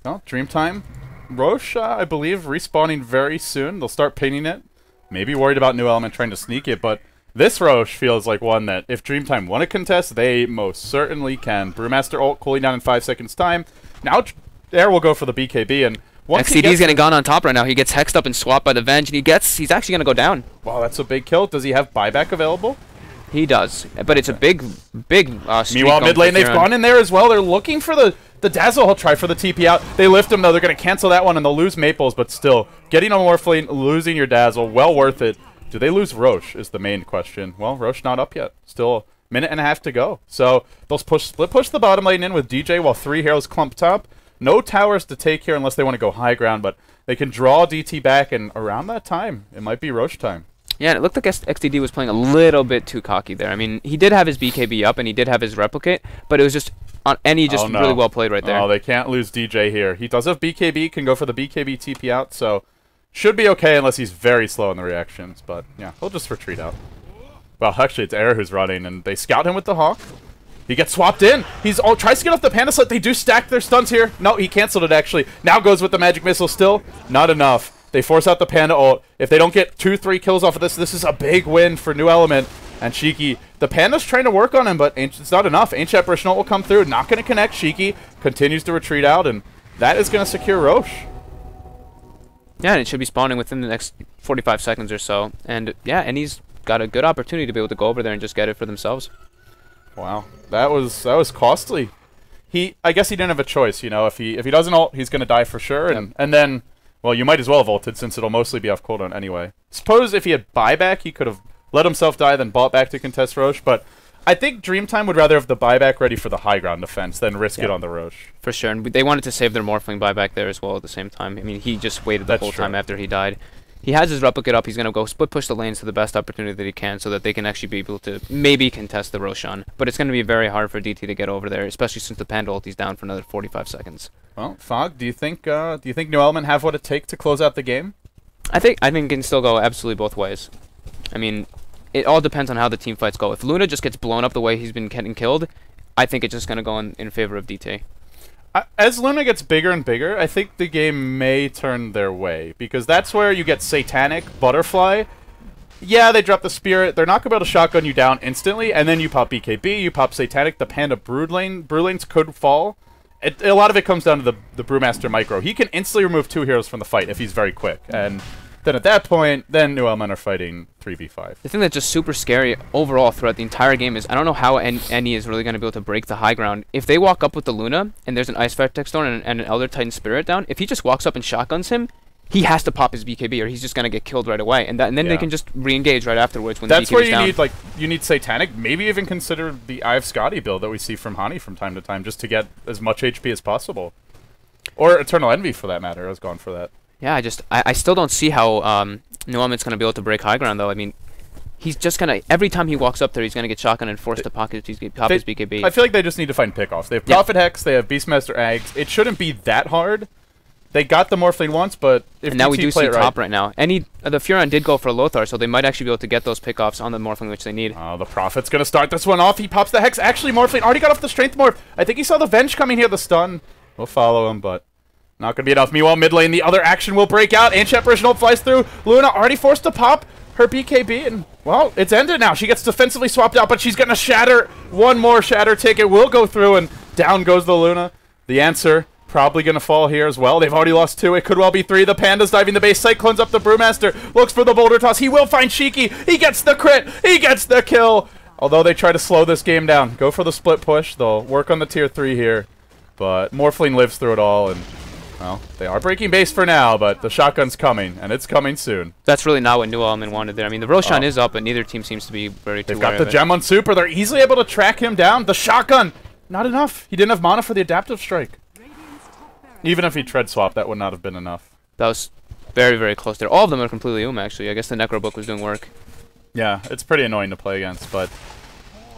A: Well, Dreamtime. Roche, I believe, respawning very soon. They'll start pinning it. Maybe worried about New Element trying to sneak it, but this Roche feels like one that if Dreamtime want to contest, they most certainly can. Brewmaster ult cooling down in 5 seconds time. Now Air will go for the BKB, and once
B: XCD's getting gone on top right now. He gets hexed up and swapped by the Venge, and he's actually gonna go down.
A: Wow, that's a big kill. Does he have buyback available?
B: He does, but it's a big
A: Meanwhile, mid lane, they've gone in there as well. They're looking for the Dazzle. He'll try for the TP out. They lift him, though. They're going to cancel that one, and they'll lose Maples, but still, getting on Morphling, losing your Dazzle, well worth it. Do they lose Roche is the main question. Well, Roche not up yet. Still a minute and a half to go. So they'll split push the bottom lane in with DJ while 3 heroes clump top. No towers to take here unless they want to go high ground, but they can draw DT back, and around that time, it might be Roche time.
B: Yeah, and it looked like XDD was playing a little bit too cocky there. I mean, he did have his BKB up, and he did have his Replicate, but it was just really well played right there.
A: Oh, they can't lose DJ here. He does have BKB, can go for the BKB TP out, so should be okay unless he's very slow in the reactions, but yeah, he'll just retreat out. Well, actually, it's Air who's running, and they scout him with the Hawk. He gets swapped in. Tries to get off the Panda Slit. They do stack their stuns here. No, he canceled it, actually. Now goes with the Magic Missile still. Not enough. They force out the Panda ult. If they don't get 2-3 kills off of this, this is a big win for New Element. And Shiki, the Panda's trying to work on him, but it's not enough. Ancient Apparition ult will come through. Not going to connect. Shiki continues to retreat out, and that is going to secure Roche.
B: Yeah, and it should be spawning within the next 45 seconds or so. And yeah, and he's got a good opportunity to be able to go over there and just get it for themselves.
A: Wow, that was costly. I guess he didn't have a choice, if he doesn't ult, he's going to die for sure, and then, well, you might as well have ulted since it'll mostly be off cooldown anyway. Suppose if he had buyback, he could have let himself die, then bought back to contest Roche, but I think Dreamtime would rather have the buyback ready for the high ground defense than risk it on the Roche.
B: For sure, and they wanted to save their Morphling buyback there as well at the same time. I mean, he just waited the whole time after he died. he has his replicate up. He's going to go split push the lanes to the best opportunity that he can so that they can actually be able to maybe contest the Roshan. But it's going to be very hard for DT to get over there, especially since the Panda ulti's down for another 45 seconds.
A: Well, Fog, do you think New Element have what it takes to close out the game?
B: I think it can still go absolutely both ways. I mean, it all depends on how the team fights go. If Luna just gets blown up the way he's been getting killed, I think it's just going to go in favor of DT.
A: As Luna gets bigger and bigger, I think the game may turn their way, because that's where you get Satanic, Butterfly. Yeah, they drop the Spirit. They're not going to be able to shotgun you down instantly, and then you pop BKB, you pop Satanic, the Panda Brood Lane. Brood Lanes could fall. A lot of it comes down to the Brewmaster Micro. He can instantly remove 2 heroes from the fight if he's very quick, and then at that point, then New Element are fighting 3v5.
B: The thing that's just super scary overall throughout the entire game is I don't know how NE is really going to be able to break the high ground. If they walk up with the Luna, and there's an Ice Vertex Thorn and an Elder Titan Spirit down, if he just walks up and shotguns him, he has to pop his BKB or he's just going to get killed right away. And then they can just re-engage right afterwards when
A: that's
B: the BKB's
A: where
B: down.
A: you need Satanic, maybe even consider the Eye of Scotty build that we see from Hani from time to time, just to get as much HP as possible. Or Eternal Envy, for that matter. I was going for that.
B: Yeah, I still don't see how New Element's going to be able to break high ground, though. I mean, he's just going to... Every time he walks up there, he's going to get shotgun and forced to pop his BKB.
A: I feel like they just need to find pickoffs. They have Prophet Hex, they have Beastmaster Ags. It shouldn't be that hard. They got the Morphling once, but if
B: and now we do see top
A: right
B: right now. And the Furon did go for Lothar, so they might actually be able to get those pickoffs on the Morphling, which they need.
A: Oh, the Prophet's going to start this one off. He pops the Hex. Actually, Morphling already got off the Strength Morph. I think he saw the Venge coming here, the stun. We'll follow him, but... not going to be enough. Meanwhile, mid lane, the other action will break out. Ancient Apparition ult flies through. Luna already forced to pop her BKB, and, well, it's ended now. She gets defensively swapped out, but she's going to shatter. One more shatter ticket will go through, and down goes the Luna. The answer, probably going to fall here as well. They've already lost 2. It could well be 3. The Panda's diving the base. Cyclone's up the Brewmaster. Looks for the Boulder Toss. He will find Shiki. He gets the crit. He gets the kill. Although they try to slow this game down. Go for the split push. They'll work on the tier 3 here. But Morphling lives through it all, and... well, they are breaking base for now, but the shotgun's coming, and it's coming soon.
B: That's really not what New Element wanted there. I mean, the Roshan is up, but neither team seems to be very too
A: They've got the gem on Super. They're easily able to track him down. The shotgun, not enough. He didn't have mana for the Adaptive Strike. Even if he tread swap, that would not have been enough.
B: That was very, very close there. All of them are completely actually. I guess the Necro Book was doing work.
A: Yeah, it's pretty annoying to play against, but...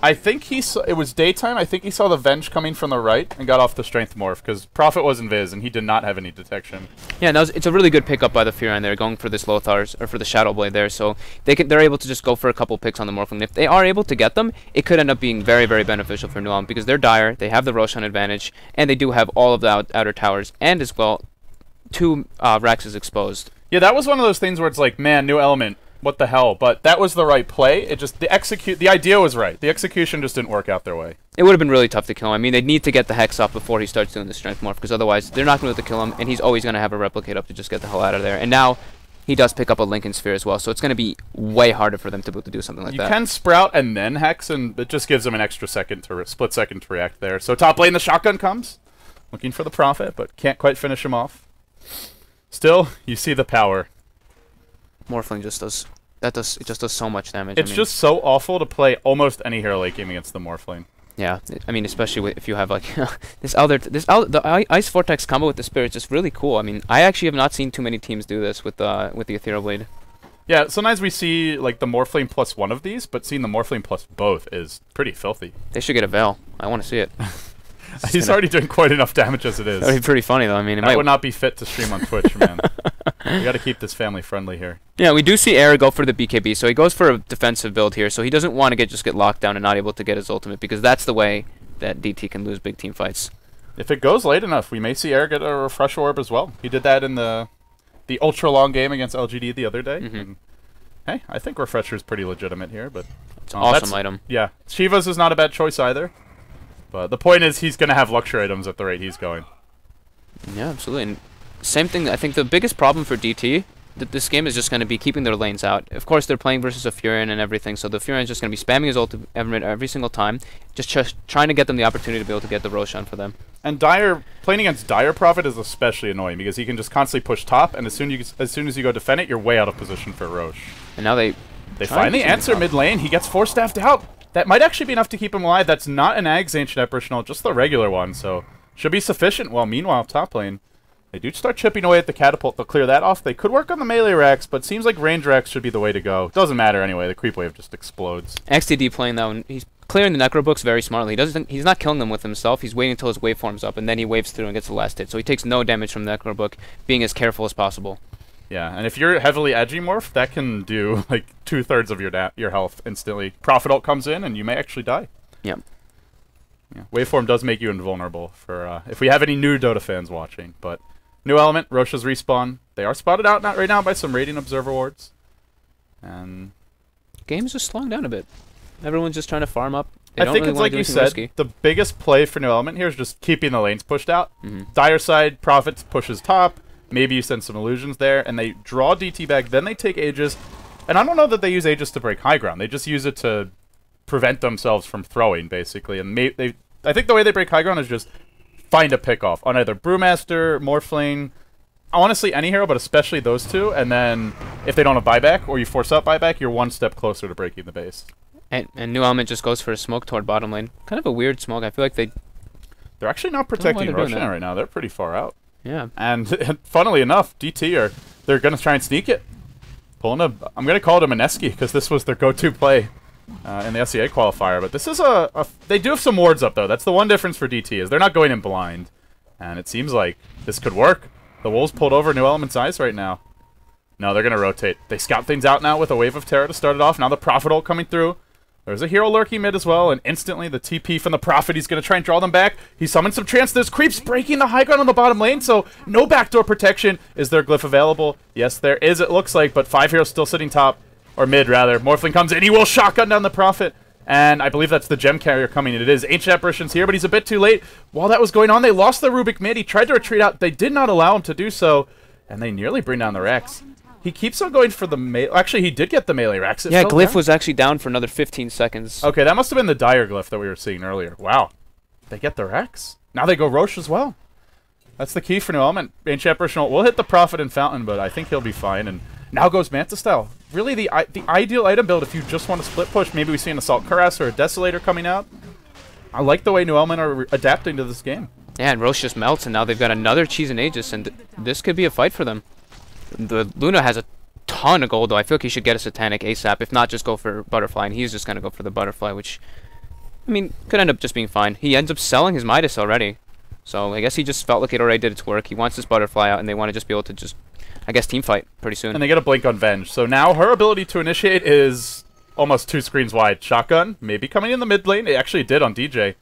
A: I think he saw, it was daytime. I think he saw the Venge coming from the right and got off the Strength Morph because Prophet was invis and he did not have any detection.
B: Yeah, and it's a really good pickup by the Furon there, going for this Lothar's or for the Shadow Blade there. So they're able to just go for a couple picks on the Morphling. If they are able to get them, it could end up being very, very beneficial for New Element because they're dire, they have the Roshan advantage, and they do have all of the outer towers and as well 2 Raxes exposed.
A: Yeah, that was one of those things where it's like, man, New Element. What the hell? But that was the right play. It just the idea was right. The execution just didn't work out their way.
B: It would have been really tough to kill him. I mean, they'd need to get the Hex up before he starts doing the Strength Morph, because otherwise they're not going to be able to kill him, and he's always going to have a Replicate up to just get the hell out of there. And now he does pick up a Lincoln Sphere as well, so it's going to be way harder for them to be able to do something like that.
A: You can Sprout and then Hex, and it just gives them an extra second split second to react there. So top lane, the shotgun comes, looking for the Prophet, but can't quite finish him off. Still, you see the power.
B: Morphling just does... it just does so much damage.
A: It's just so awful to play almost any hero late game against the Morphling.
B: Yeah, I mean, especially if you have like the Ice Vortex combo with the Spirit is just really cool. I mean, I actually have not seen too many teams do this with the Ethereal Blade.
A: Yeah, sometimes we see like the Morphling plus one of these, but seeing the Morphling plus both is pretty filthy.
B: They should get a Veil. I want to see it.
A: He's already doing quite enough damage as it is.
B: That would be pretty funny though. I mean,
A: it would not be fit to stream on Twitch, man. We got to keep this family friendly here.
B: Yeah, we do see Air go for the BKB, so he goes for a defensive build here. So he doesn't want to just get locked down and not able to get his ultimate, because that's the way that DT can lose big team fights.
A: If it goes late enough, we may see Air get a Refresh Orb as well. He did that in the ultra long game against LGD the other day. And, hey, I think Refresher is pretty legitimate here, but
B: it's an awesome item.
A: Yeah, Shiva's is not a bad choice either. But the point is, he's going to have luxury items at the rate he's going.
B: Yeah, absolutely. And same thing, I think the biggest problem for DT, this game is just going to be keeping their lanes out. Of course, they're playing versus a Furion and everything, so the Furion is just going to be spamming his ult every single time, just trying to get them the opportunity to be able to get the Roshan for them.
A: And playing against Dire Prophet is especially annoying, because he can just constantly push top, and as soon as you go defend it, you're way out of position for Roche.
B: And now they
A: finally answer mid lane. He gets 4-staffed out. That might actually be enough to keep him alive. That's not an Ag's Ancient Apparition, just the regular one, so should be sufficient. Well, meanwhile, top lane, They do start chipping away at the catapult. They'll clear that off. They could work on the melee racks, but seems like range racks should be the way to go. Doesn't matter anyway. The creep wave just explodes.
B: XTD playing that one. He's clearing the necro books very smartly. He's not killing them with himself. He's waiting until his waveform's up, and then he waves through and gets the last hit. So he takes no damage from the necro book, being as careful as possible.
A: Yeah, and if you're heavily edgy morph, that can do like 2/3 of your health instantly. Prophet ult comes in, and you may actually die.
B: Yep.
A: Yeah. Waveform does make you invulnerable for if we have any new Dota fans watching. But new element, Roche's respawn. They are spotted out right now by some Radiant Observer wards. And
B: game's just slowing down a bit. Everyone's just trying to farm up.
A: I think it's like you said, the biggest play for new element here is just keeping the lanes pushed out. Dire side, Prophet pushes top. Maybe you send some illusions there, and they draw DT back. Then they take Aegis. And I don't know that they use Aegis to break high ground. They just use it to prevent themselves from throwing, basically. And I think the way they break high ground is just find a pick-off on either Brewmaster, Morphling, honestly any hero, but especially those two. And then if they don't have buyback, or you force out buyback, you're one step closer to breaking the base.
B: And new element just goes for a smoke toward bottom lane. Kind of a weird smoke. I feel like
A: they're actually not protecting Roshan right now. They're pretty far out.
B: Yeah.
A: And funnily enough, DT they're gonna try and sneak it. I'm gonna call it a Mineski because this was their go-to play in the SEA qualifier. But this is they do have some wards up though. That's the one difference for DT is they're not going in blind, and it seems like this could work. The Wolves pulled over New Element's eyes right now. No, they're gonna rotate. They scout things out now with a wave of terror to start it off. Now the Prophet ult coming through. There's a hero lurking mid as well, and instantly the TP from the Prophet, he's going to try and draw them back. He summons some trance. There's creeps breaking the high ground on the bottom lane, so no backdoor protection. Is there glyph available? Yes, there is, it looks like, but 5 heroes still sitting top, or mid, rather. Morphling comes in. He will shotgun down the Prophet, and I believe that's the gem carrier coming. It is. Ancient Apparition's here, but he's a bit too late. While that was going on, they lost the Rubik mid. He tried to retreat out. They did not allow him to do so, and they nearly bring down the Rex. He keeps on going for the melee. Actually, he did get the melee Rex.
B: Yeah, Glyph was actually down for another 15 seconds.
A: Okay, that must have been the Dire Glyph that we were seeing earlier. Wow. They get the Rex. Now they go Roche as well. That's the key for new element. Ancient Apparition will hit the Prophet and Fountain, but I think he'll be fine. And now goes Manta Style. Really the ideal item build if you just want to split push. Maybe we see an Assault Cuirass or a Desolator coming out. I like the way new element are adapting to this game.
B: Yeah, and Roche just melts, and now they've got another Cheese and Aegis, and this could be a fight for them. The Luna has a ton of gold, though. I feel like he should get a Satanic ASAP. If not, just go for Butterfly, and he's just going to go for the Butterfly, which, I mean, could end up just being fine. He ends up selling his Midas already, so I guess he just felt like it already did its work. He wants this Butterfly out, and they want to just be able to just, I guess, team fight pretty soon.
A: And they get a Blink on Venge, so now her ability to initiate is almost 2 screens wide. Shotgun, maybe coming in the mid lane. It actually did on DJ.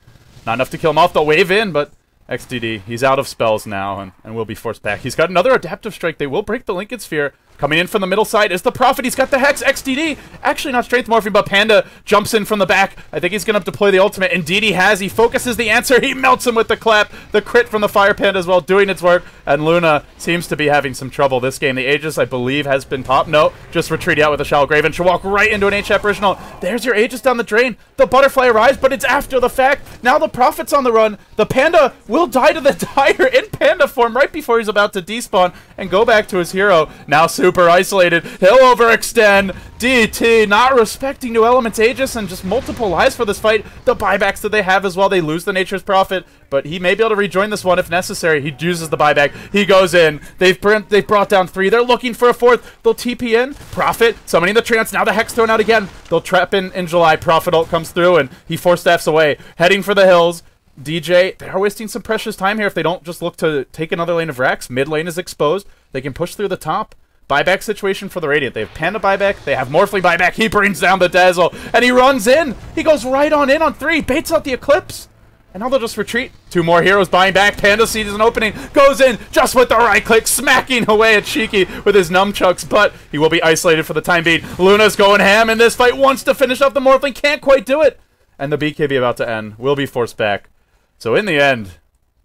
A: Not enough to kill him off. They'll wave in, but XDD, he's out of spells now and will be forced back. He's got another Adaptive Strike. They will break the Lincoln Sphere. Coming in from the middle side is the Prophet. He's got the Hex. XDD, actually not Strength Morphing, but Panda jumps in from the back. I think he's going to deploy the ultimate. Indeed he has. He focuses the answer. He melts him with the clap. The crit from the Fire Panda as well, doing its work. And Luna seems to be having some trouble this game. The Aegis, I believe, has been popped. No, just retreat out with a Shallow Grave and she'll walk right into an Ancient Apparition. There's your Aegis down the drain. The Butterfly arrives, but it's after the fact. Now the Prophet's on the run. The Panda will die to the Dire in Panda form right before he's about to despawn and go back to his hero. Now super isolated. He'll overextend. DT not respecting new element's Aegis and just multiple lives for this fight. The buybacks that they have as well. They lose the Nature's Prophet, but he may be able to rejoin this one if necessary. He uses the buyback. He goes in. They've brought down 3. They're looking for a 4th. They'll TP in. Prophet summoning the trance. Now the Hex thrown out again. They'll trap in July. Prophet ult comes through and he 4-staffs away. Heading for the hills. DJ, they are wasting some precious time here if they don't just look to take another lane of Rex. Mid lane is exposed. They can push through the top. Buyback situation for the Radiant. They have Panda buyback. They have Morphling buyback. He brings down the Dazzle. And he runs in. He goes right on in on 3. Baits out the Eclipse. And now they'll just retreat. 2 more heroes buying back. Panda sees an opening. Goes in just with the right click. Smacking away at Cheeky with his nunchucks. But he will be isolated for the time being. Luna's going ham in this fight. Wants to finish off the Morphling. Can't quite do it. And the BKB about to end. Will be forced back. So in the end,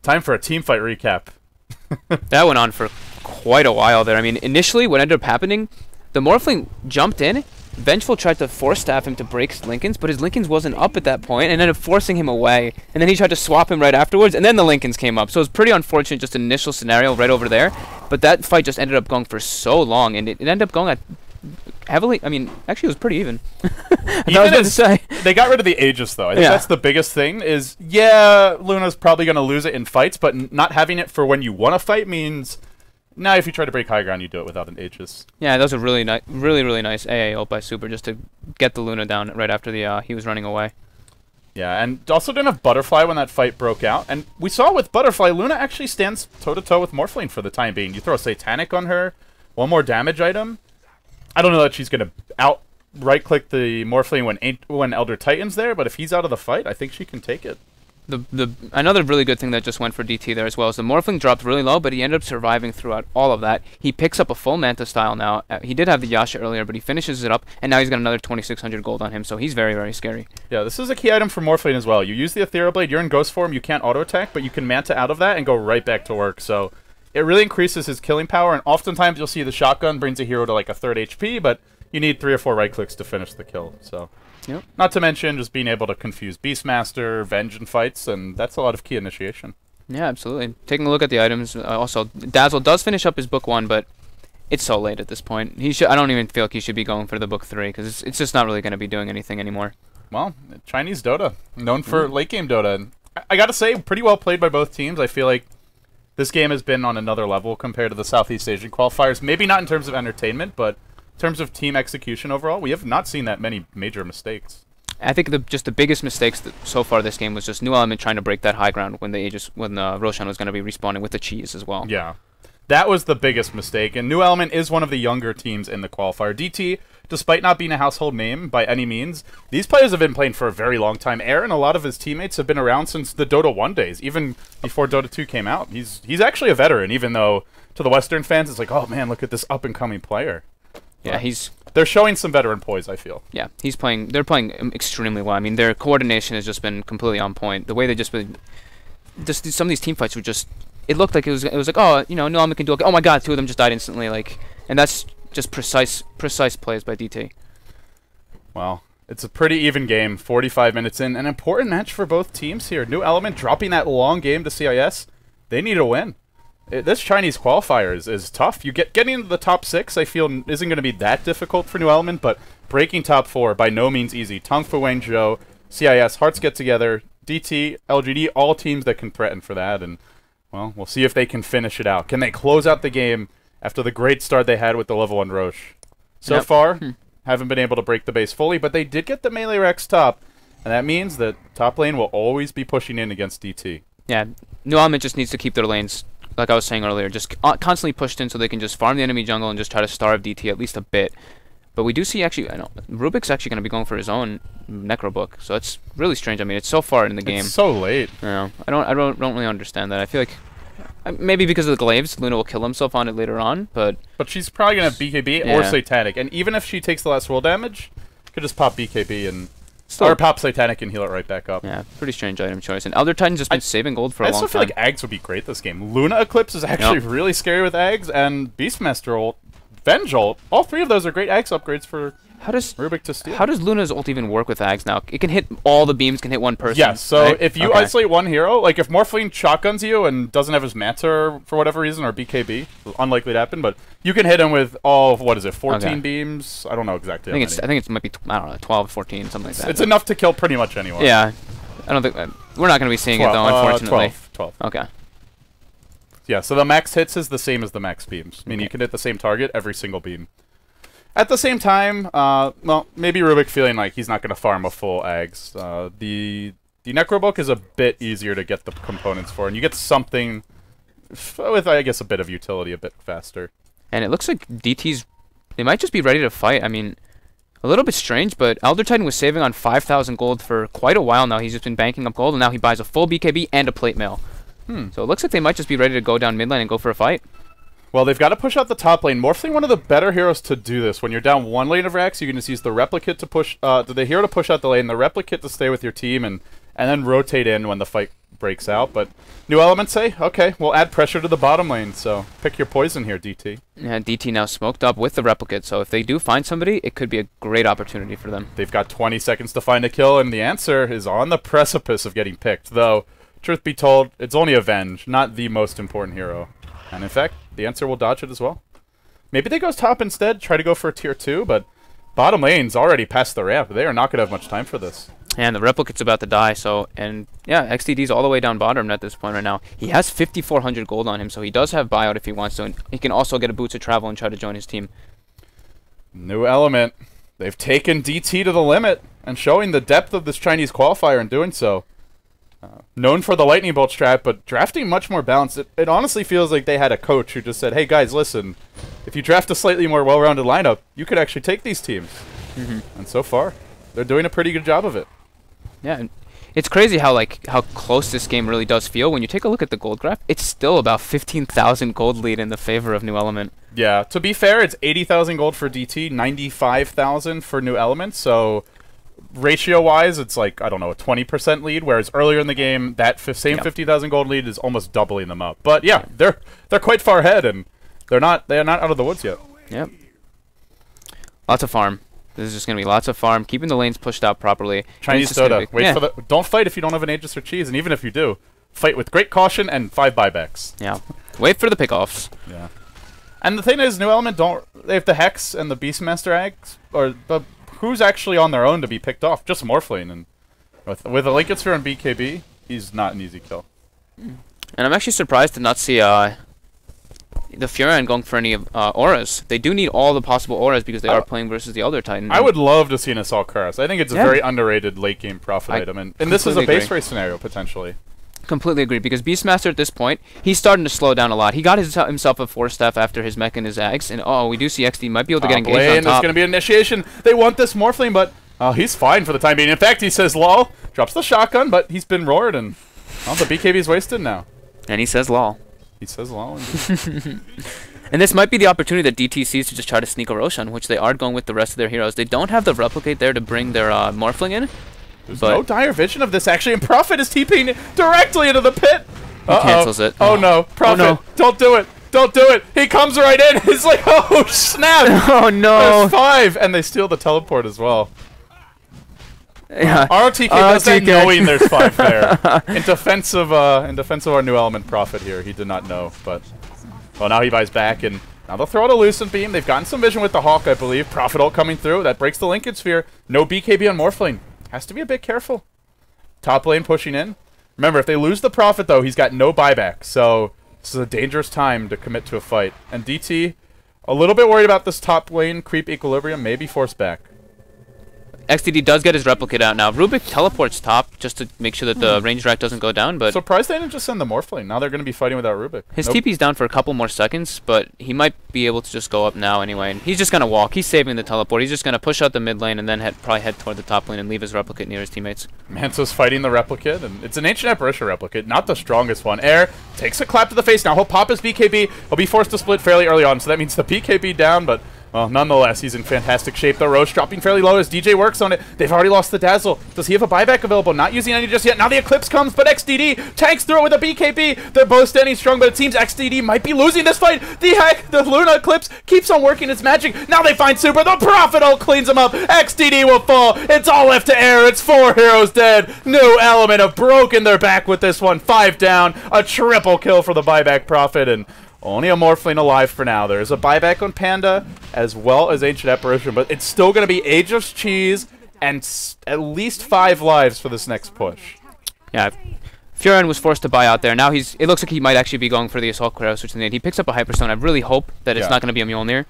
A: time for a team fight recap.
B: That went on for quite a while there. I mean, initially, what ended up happening, the Morphling jumped in. Vengeful tried to force staff him to break Lincolns, but his Lincolns wasn't up at that point, and ended up forcing him away. And then he tried to swap him right afterwards, and then the Lincolns came up. So it was pretty unfortunate, just an initial scenario right over there. But that fight just ended up going for so long, and it ended up going at heavily. I mean, actually, it was pretty even. I was about to say.
A: they got rid of the Aegis, though. I think that's the biggest thing is, yeah, Luna's probably going to lose it in fights, but not having it for when you want to fight means now if you try to break high ground, you do it without an Aegis.
B: Yeah, that was a really nice, really nice AA ult by Super just to get the Luna down right after the he was running away.
A: Yeah, and also didn't have Butterfly when that fight broke out. And we saw with Butterfly, Luna actually stands toe-to-toe with Morphling for the time being. You throw a Satanic on her, one more damage item. I don't know that she's going to right-click the Morphling when Elder Titan's there, but if he's out of the fight, I think she can take it.
B: Another really good thing that just went for DT there as well is the Morphling dropped really low, but he ended up surviving throughout all of that. He picks up a full Manta style now. He did have the Yasha earlier, but he finishes it up, and now he's got another 2,600 gold on him, so he's very, very scary. Yeah,
A: this is a key item for Morphling as well. You use the Ethereal Blade, you're in Ghost form, you can't auto-attack, but you can Manta out of that and go right back to work, so it really increases his killing power, and oftentimes you'll see the shotgun brings a hero to like a 3rd HP, but you need 3 or 4 right-clicks to finish the kill, so...
B: Yep.
A: Not to mention just being able to confuse Beastmaster, Venge in fights, and that's a lot of key initiation.
B: Yeah, absolutely. Taking a look at the items, also, Dazzle does finish up his book 1, but it's so late at this point. I don't even feel like he should be going for the book 3, because it's just not really going to be doing anything anymore.
A: Well, Chinese Dota, known for late-game Dota. And I gotta say, pretty well played by both teams. I feel like this game has been on another level compared to the Southeast Asian qualifiers. Maybe not in terms of entertainment, but in terms of team execution overall, we have not seen that many major mistakes.
B: I think just the biggest mistakes so far this game was just New Element trying to break that high ground when Roshan was going to be respawning with the cheese as well.
A: Yeah, that was the biggest mistake, and New Element is one of the younger teams in the qualifier. DT, despite not being a household name by any means, these players have been playing for a very long time. Aaron, a lot of his teammates have been around since the Dota 1 days, even before Dota 2 came out. He's actually a veteran, even though to the Western fans it's like, oh man, look at this up-and-coming player.
B: Yeah,
A: they're showing some veteran poise, I feel.
B: Yeah, they're playing extremely well. I mean, their coordination has just been completely on point. The way they some of these team fights were just, it looked like it was like, oh, you know, New Element can do it. Oh my god, 2 of them just died instantly, like, and that's just precise plays by DT.
A: Well, it's a pretty even game, 45 minutes in. An important match for both teams here. New Element dropping that long game to CIS. They need a win. This Chinese qualifier is tough. Getting into the top 6, I feel, isn't going to be that difficult for New Element, but breaking top 4, by no means easy. Tong Fu Wangzhou, CIS, Hearts get together, DT, LGD, all teams that can threaten for that, and, well, we'll see if they can finish it out. Can they close out the game after the great start they had with the level 1 Roche? So far, haven't been able to break the base fully, but they did get the melee Rex top, and that means that top lane will always be pushing in against DT.
B: Yeah, New Element just needs to keep their lanes, like I was saying earlier, just constantly pushed in so they can just farm the enemy jungle and just try to starve DT at least a bit. But we do see actually, I know Rubik's actually going to be going for his own Necro book, so it's really strange. I mean, it's so far in the game.
A: It's so late.
B: I don't really understand that. I feel like maybe because of the glaives, Luna will kill himself on it later on, but
A: she's probably going to have BKB or Satanic, and even if she takes the last roll damage, could just pop BKB and. Or pop Satanic and heal it right back up.
B: Yeah, pretty strange item choice. And Elder Titan's just been saving gold for a long time.
A: I also feel like Ags would be great this game. Luna Eclipse is actually really scary with Ags, and Beastmaster ult, Venge ult, all 3 of those are great Ags upgrades for Rubik to steal.
B: How does Luna's ult even work with Ags now? It can hit all the beams, can hit one person.
A: Yes, so if you isolate one hero, like if Morphling shotguns you and doesn't have his Manta for whatever reason, or BKB, unlikely to happen, but you can hit him with all, 14 beams? I don't know exactly.
B: I think it might be, I don't know, 12, 14, something like that.
A: It's enough to kill pretty much anyone.
B: Yeah. I don't think, we're not going to be seeing 12, it though, unfortunately.
A: 12.
B: Okay.
A: Yeah, so the max hits is the same as the max beams. I mean, you can hit the same target every single beam. At the same time, well, maybe Rubik feeling like he's not going to farm a full Ags. The Necrobook is a bit easier to get the components for, and you get something with, I guess, a bit of utility a bit faster.
B: And it looks like DT's, they might just be ready to fight. I mean, a little bit strange, but Elder Titan was saving on 5,000 gold for quite a while now. He's just been banking up gold, and now he buys a full BKB and a plate mail. So it looks like they might just be ready to go down mid lane and go for a fight.
A: Well, they've got to push out the top lane. Morphling, one of the better heroes to do this. When you're down one lane of Rax, you can just use the Replicate to push, the hero to push out the lane, the Replicate to stay with your team, and then rotate in when the fight breaks out. But New Element say, okay, we'll add pressure to the bottom lane, so pick your poison here, DT.
B: Yeah, DT now smoked up with the Replicate, so if they do find somebody, it could be a great opportunity for them.
A: They've got 20 seconds to find a kill, and the answer is on the precipice of getting picked, though, truth be told, it's only Avenge, not the most important hero. And in fact, the answer will dodge it as well. Maybe they go top instead, try to go for a tier 2, but bottom lane's already past the ramp. They are not going to have much time for this.
B: And the replicate's about to die, so, and yeah, XDD's all the way down bottom at this point right now. He has 5,400 gold on him, so he does have buyout if he wants to, and he can also get a boots of travel and try to join his team.
A: New element. They've taken DT to the limit, and showing the depth of this Chinese qualifier in doing so. Known for the lightning bolt strat, but drafting much more balanced. It honestly feels like they had a coach who just said, hey guys, listen, if you draft a slightly more well-rounded lineup, you could actually take these teams. And so far, they're doing a pretty good job of it.
B: Yeah, and it's crazy how close this game really does feel. When you take a look at the gold graph, it's still about 15,000 gold lead in the favor of New Element.
A: Yeah, to be fair, it's 80,000 gold for DT, 95,000 for New Element, so ratio-wise, it's like, I don't know, a 20% lead, whereas earlier in the game, that same 50,000 gold lead is almost doubling them up. But yeah, they're quite far ahead, and they're not out of the woods yet.
B: Yep. Lots of farm. This is just going to be lots of farm, keeping the lanes pushed out properly.
A: Chinese Dota. Wait for the. Don't fight if you don't have an Aegis or Cheese, and even if you do, fight with great caution and 5 buybacks.
B: Yeah. Wait for the pickoffs.
A: Yeah. And the thing is, New Element they have the Hex and the Beastmaster eggs, or who's actually on their own to be picked off? Just Morphling, and with a Linked Sphere and BKB, he's not an easy kill.
B: And I'm actually surprised to not see the Furan going for any auras. They do need all the possible auras because they are playing versus the Elder Titan.
A: I would love to see an Assault Cuirass. I think it's a very underrated late game profit item, and this is a base race scenario potentially. Completely
B: agree, because Beastmaster at this point, he's starting to slow down a lot. He got himself a 4-staff after his mech and his Ags, and we do see XD might be able to get engaged on top.
A: There's going to be an initiation. They want this Morphling, but he's fine for the time being. In fact, he says lol, drops the shotgun, but he's been roared, and the BKB's wasted now.
B: And he says lol.
A: He says lol.
B: And this might be the opportunity that DT sees to just try to sneak a Roshan, which they are going with the rest of their heroes. They don't have the Replicate there to bring their Morphling in.
A: There's no dire vision of this, actually, and Prophet is TPing directly into the pit.
B: He cancels it.
A: Oh no, Prophet,
B: oh, no.
A: Don't do it. Don't do it. He comes right in. He's like, oh, snap.
B: Oh no.
A: There's 5, and they steal the teleport as well.
B: Yeah.
A: ROTK does that knowing there's 5 there. In defense of our New Element Prophet here, he did not know, but well, now he buys back, and now they'll throw out a Lucent Beam. They've gotten some vision with the Hawk, I believe. Prophet ult coming through. That breaks the Linked Sphere. No BKB on Morphling. Has to be a bit careful. Top lane pushing in. Remember, if they lose the Prophet, though, he's got no buyback, so this is a dangerous time to commit to a fight. And DT, a little bit worried about this top lane creep equilibrium, maybe force back.
B: XDD does get his Replicate out now. Rubik teleports top just to make sure that the range rack doesn't go down, but
A: surprised they didn't just send the Morphling. Now they're going to be fighting without Rubik.
B: His TP's down for a couple more seconds, but he might be able to just go up now anyway. And he's just going to walk. He's saving the teleport. He's just going to push out the mid lane and then probably head toward the top lane and leave his Replicate near his teammates.
A: Manso's fighting the Replicate, and it's an Ancient Apparition Replicate, not the strongest one. Air takes a clap to the face. Now he'll pop his BKB. He'll be forced to split fairly early on, so that means the BKB down, but well, nonetheless, he's in fantastic shape. The Roche dropping fairly low as DJ works on it. They've already lost the Dazzle. Does he have a buyback available? Not using any just yet. Now the Eclipse comes, but XDD tanks through it with a BKB. They're both standing strong, but it seems XDD might be losing this fight. The Luna Eclipse keeps on working its magic. Now they find Super. The Prophet ult cleans him up. XDD will fall. It's all left to Air. It's 4 heroes dead. New Element have broken their back with this one. 5 down. A triple kill for the buyback Prophet, and only a Morphling alive for now. There's a buyback on Panda, as well as Ancient Apparition, but it's still going to be Aegis Cheese and at least 5 lives for this next push.
B: Yeah, Furan was forced to buy out there. Now it looks like he might actually be going for the Assault Cuirass, which he picks up a Hyperstone. I really hope that it's not going to be a Mjolnir.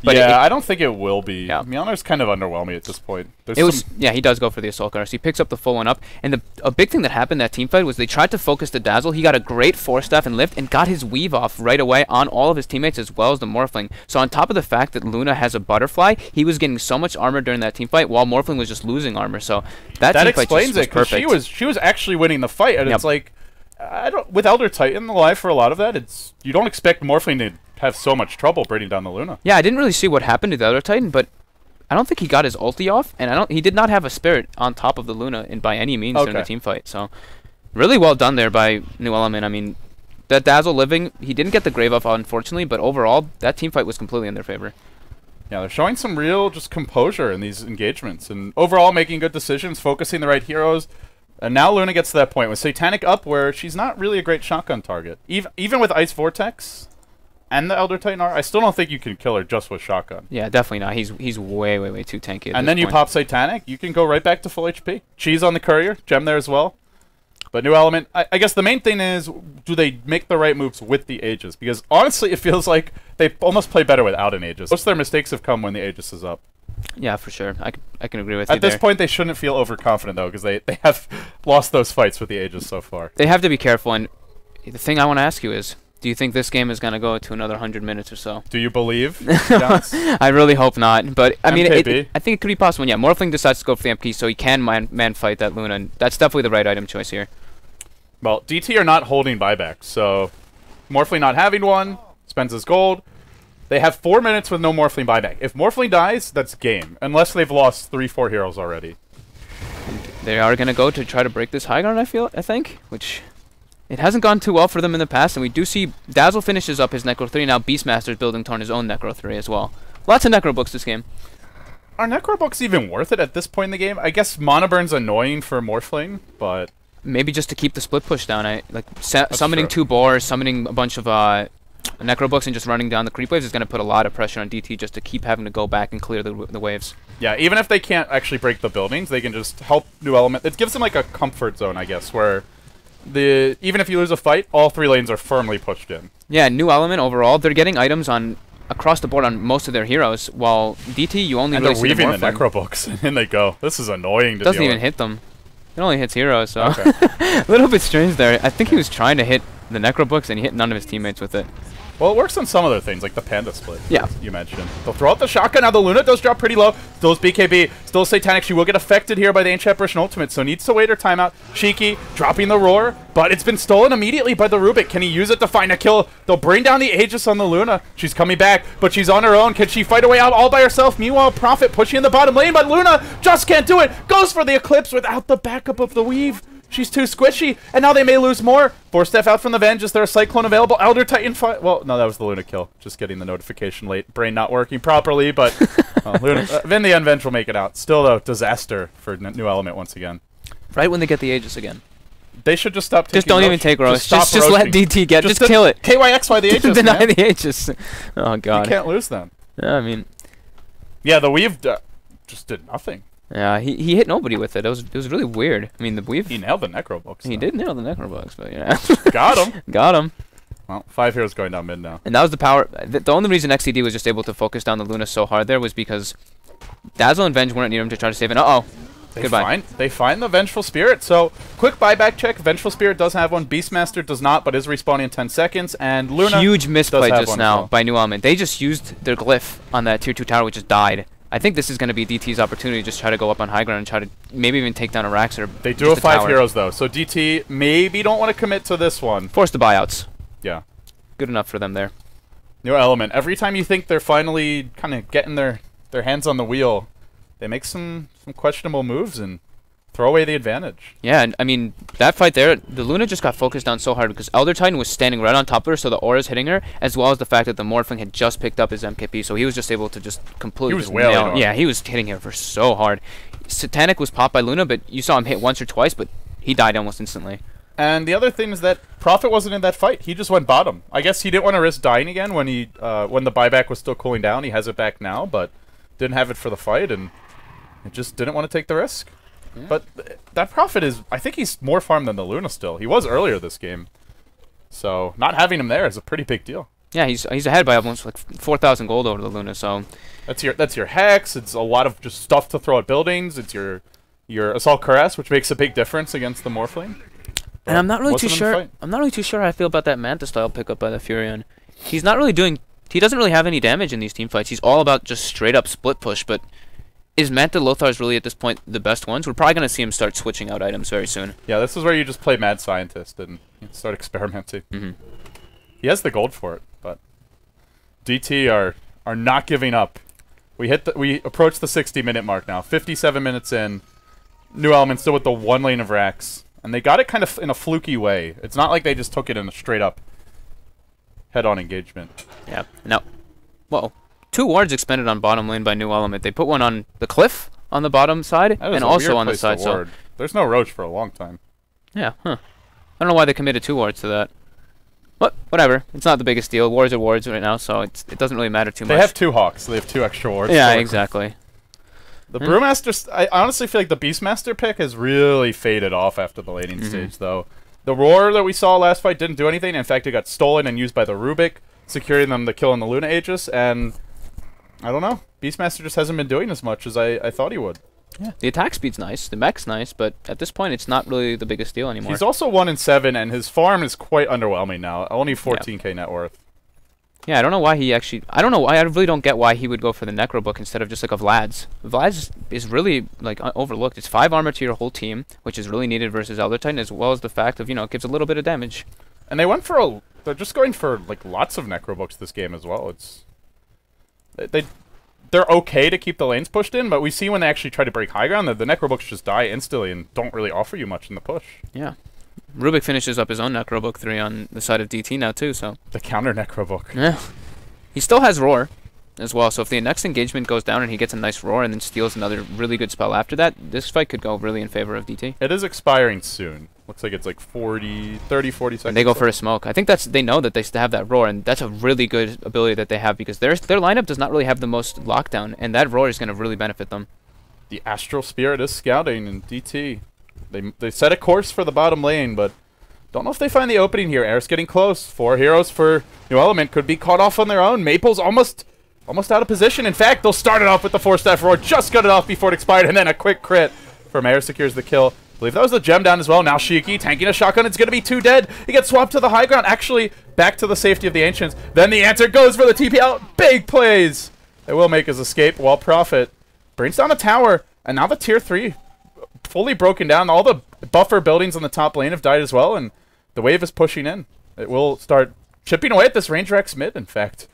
A: But I don't think it will be. Yeah. Mjolnir's kind of underwhelming at this point.
B: He does go for the Assault Cuirass. He picks up the full one up. And a big thing that happened in that teamfight was they tried to focus the Dazzle. He got a great 4-staff and lift and got his weave off right away on all of his teammates as well as the Morphling. So on top of the fact that Luna has a butterfly, he was getting so much armor during that teamfight while Morphling was just losing armor. So that teamfight
A: explains
B: was perfect.
A: She was actually winning the fight, and it's like, with Elder Titan alive for a lot of that, you don't expect Morphling to have so much trouble bringing down the Luna.
B: Yeah, I didn't really see what happened to the other Titan, but I don't think he got his ulti off, and he did not have a Spirit on top of the Luna by any means during the team fight. So really well done there by New Element. I mean, that Dazzle living, he didn't get the Grave off, unfortunately, but overall, that team fight was completely in their favor.
A: Yeah, they're showing some real just composure in these engagements, and overall making good decisions, focusing the right heroes. And now Luna gets to that point with Satanic up where she's not really a great shotgun target. Even with Ice Vortex, and the Elder Titan R, I still don't think you can kill her just with shotgun.
B: Yeah, definitely not. He's way, way, way too tanky at
A: And
B: this
A: then you
B: point.
A: pop Satanic, you can go right back to full HP. Cheese on the Courier, gem there as well. But New Element, I guess the main thing is, do they make the right moves with the Aegis? Because honestly, it feels like they almost play better without an Aegis. Most of their mistakes have come when the Aegis is up.
B: Yeah, for sure. I can agree with you
A: At this
B: there.
A: point, they shouldn't feel overconfident, though, because they have lost those fights with the Aegis so far.
B: They have to be careful, and the thing I want to ask you is, do you think this game is going to go to another 100 minutes or so?
A: Do you believe? Jonas?
B: I really hope not, but I mean,
A: MKB?
B: I think it could be possible. Yeah, Morphling decides to go for the MP, so he can man fight that Luna, and that's definitely the right item choice here.
A: Well, DT are not holding buybacks, so Morphling not having one, spends his gold. They have 4 minutes with no Morphling buyback. If Morphling dies, that's game, unless they've lost 3-4 heroes already.
B: They are going to go to try to break this high ground, I think, which it hasn't gone too well for them in the past, and we do see Dazzle finishes up his Necro 3, now Beastmaster's building toward his own Necro 3 as well. Lots of Necro books this game.
A: Are Necro books even worth it at this point in the game? I guess Mana Burn's annoying for Morphling, but...
B: Maybe just to keep the split push down. Summoning
A: true.
B: 2 boars, summoning a bunch of Necro books, and just running down the creep waves is going to put a lot of pressure on DT just to keep having to go back and clear the waves.
A: Yeah, even if they can't actually break the buildings, they can just help New Element. It gives them like a comfort zone, I guess, where even if you lose a fight, all 3 lanes are firmly pushed in.
B: Yeah, New Element overall, they're getting items on across the board on most of their heroes, while DT you only
A: And
B: really
A: they're
B: see the
A: weaving the
B: Morphling.
A: Necro books, and in they go. This is annoying to
B: Doesn't
A: deal
B: even
A: with.
B: hit them. It only hits heroes, so
A: Okay.
B: a little bit strange there. I think he was trying to hit the Necro books, and he hit none of his teammates with it.
A: Well, it works on some other things, like the Panda split.
B: Yeah.
A: You mentioned. They'll throw out the shotgun. Now the Luna does drop pretty low. Still is BKB. Still Satanic. She will get affected here by the Ancient Apparition Ultimate, so needs to wait her timeout. Shiki dropping the Roar, but it's been stolen immediately by the Rubik. Can he use it to find a kill? They'll bring down the Aegis on the Luna. She's coming back, but she's on her own. Can she fight her way out all by herself? Meanwhile, Prophet pushing in the bottom lane, but Luna just can't do it. Goes for the Eclipse without the backup of the Weave. She's too squishy, and now they may lose more. Force Staff out from the Venge. Is there a Cyclone available? Elder Titan fight. Well, no, that was the Luna kill. Just getting the notification late. Brain not working properly, but Luna, in the end, Venge will make it out. Still, though, disaster for New Element once again.
B: Right when they get the Aegis again.
A: They should just stop taking
B: Just don't even take Rosh. Just let DT get. Just kill it.
A: KYXY the Aegis,
B: Deny
A: man.
B: the Aegis. Oh, God.
A: You can't lose them.
B: Yeah, I mean...
A: Yeah, the Weave just did nothing.
B: Yeah, he hit nobody with it. It was really weird. I mean, the Weave...
A: He nailed the Necro books.
B: He
A: though.
B: did nail the Necro bugs, but yeah.
A: Got him.
B: Got him.
A: Well, 5 heroes going down mid now.
B: And that was the power... The only reason XCD was just able to focus down the Luna so hard there was because Dazzle and Venge weren't near him to try to save it. Uh-oh. Goodbye.
A: They find the Vengeful Spirit. So, quick buyback check. Vengeful Spirit does have one. Beastmaster does not, but is respawning in 10 seconds. And Luna
B: Huge
A: does
B: misplay
A: have
B: just
A: one
B: now
A: as well.
B: by New Element. They just used their glyph on that tier 2 tower, which just died. I think this is going to be DT's opportunity to just try to go up on high ground and try to maybe even take down a Rax or
A: They do
B: just
A: have
B: a
A: 5
B: tower.
A: heroes, though. So, DT maybe don't want to commit to this one.
B: Force the buyouts.
A: Yeah.
B: Good enough for them there.
A: New Element. Every time you think they're finally kind of getting their hands on the wheel, they make some questionable moves and throw away the advantage.
B: Yeah, and I mean, that fight there, the Luna just got focused down so hard because Elder Titan was standing right on top of her, so the aura's hitting her, as well as the fact that the Morphling had just picked up his MKP, so he was just able to just completely
A: He was
B: just
A: wailing
B: nail.
A: on her.
B: Yeah, he was hitting her for so hard. Satanic was popped by Luna, but you saw him hit once or twice, but he died almost instantly.
A: And the other thing is that Prophet wasn't in that fight. He just went bottom. I guess he didn't want to risk dying again when when the buyback was still cooling down. He has it back now, but didn't have it for the fight, and it just didn't want to take the risk. Yeah. But that Prophet is, I think he's more farmed than the Luna still. He was earlier this game. So not having him there is a pretty big deal.
B: Yeah, he's ahead by almost like 4,000 gold over the Luna, so...
A: That's your Hex, it's a lot of just stuff to throw at buildings, it's your Assault Caress, which makes a big difference against the Morphling.
B: And I'm not really too
A: wasn't in the
B: sure.
A: fight.
B: I'm not really too sure how I feel about that Manta style pickup by the Furion. He's not really doing. He doesn't really have any damage in these team fights. He's all about just straight up split push. But is Manta Lothars really at this point the best ones? We're probably gonna see him start switching out items very soon.
A: Yeah, this is where you just play Mad Scientist and start experimenting.
B: Mm-hmm.
A: He has the gold for it, but DT are not giving up. We approach the 60-minute mark now. 57 minutes in. New Element still with the 1 lane of Rax. And they got it kind of in a fluky way. It's not like they just took it in a straight-up head-on engagement.
B: Yeah. Now, well, 2 wards expended on bottom lane by New Element. They put one on the cliff on the bottom side,
A: That is
B: and
A: a
B: also
A: weird
B: on the
A: place
B: side.
A: to
B: So
A: ward. There's no Roach for a long time.
B: yeah, huh. I don't know why they committed 2 wards to that. Whatever. It's not the biggest deal. Wards are wards right now, so it doesn't really matter too much.
A: They have 2 Hawks, so they have 2 extra wards.
B: Yeah, exactly.
A: The Brewmaster, I honestly feel like the Beastmaster pick has really faded off after the laning stage, though. The Roar that we saw last fight didn't do anything. In fact, it got stolen and used by the Rubik, securing them the kill on the Luna Aegis, and I don't know. Beastmaster just hasn't been doing as much as I thought he would.
B: Yeah. The attack speed's nice, the mech's nice, but at this point, it's not really the biggest deal anymore.
A: He's also 1-7, and his farm is quite underwhelming now. Only 14k net worth.
B: Yeah, I don't know why he actually... I don't know why. I really don't get why he would go for the Necro Book instead of just like a Vlad's. Vlad's is really like overlooked. It's 5 armor to your whole team, which is really needed versus Elder Titan, as well as the fact of, it gives a little bit of damage.
A: And they went for they're just going for like lots of Necro Books this game as well. It's... They're okay to keep the lanes pushed in, but we see when they actually try to break high ground that the Necro Books just die instantly and don't really offer you much in the push.
B: Yeah. Rubik finishes up his own Necrobook 3 on the side of DT now, too, so...
A: The counter Necrobook.
B: Yeah. He still has Roar as well, so if the next engagement goes down and he gets a nice Roar and then steals another really good spell after that, this fight could go really in favor of DT.
A: It is expiring soon. Looks like it's like 30, 40 seconds.
B: And they go for a smoke. I think they know that they have that Roar, and that's a really good ability that they have because their lineup does not really have the most lockdown, and that Roar is going to really benefit them.
A: The Astral Spirit is scouting in DT. They set a course for the bottom lane, but don't know if they find the opening here. Air's getting close. 4 heroes for New Element could be caught off on their own. Maple's almost out of position. In fact, they'll start it off with the 4-staff Roar. Just got it off before it expired, and then a quick crit from Air secures the kill. I believe that was the gem down as well. Now Shiki tanking a shotgun. It's going to be 2 dead. He gets swapped to the high ground. Actually, back to the safety of the Ancients. Then the answer goes for the TP out. Big plays. They will make his escape while Prophet brings down a tower. And now the tier 3 fully broken down. All the buffer buildings on the top lane have died as well, and the wave is pushing in. It will start chipping away at this Range Rex mid, in fact.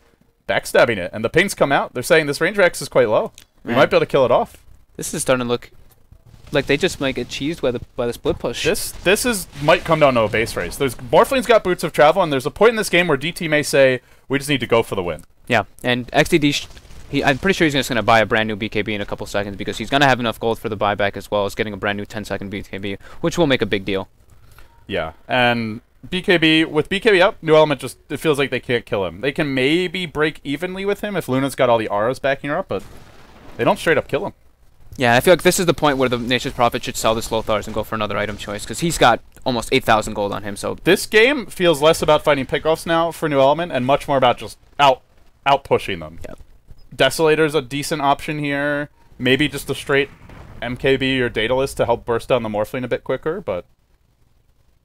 A: Backstabbing it. And the pings come out. They're saying this Range Rex is quite low. We might be able to kill it off.
B: This is starting to look like they just might get cheesed by the split push.
A: This might come down to a base race. Morphline's got Boots of Travel, and there's a point in this game where DT may say, we just need to go for the win.
B: Yeah, and XDD... I'm pretty sure he's just going to buy a brand new BKB in a couple seconds because he's going to have enough gold for the buyback as well as getting a brand new 10-second BKB, which will make a big deal. Yeah,
A: and with BKB up, New Element it feels like they can't kill him. They can maybe break evenly with him if Luna's got all the auras backing her up, but they don't straight up kill him.
B: Yeah, I feel like this is the point where the Nature's Prophet should sell the Slothars and go for another item choice because he's got almost 8,000 gold on him. So
A: this game feels less about fighting pickoffs now for New Element and much more about just out pushing them.
B: Yep.
A: Desolator's a decent option here. Maybe just a straight MKB or Daedalus to help burst down the Morphling a bit quicker, but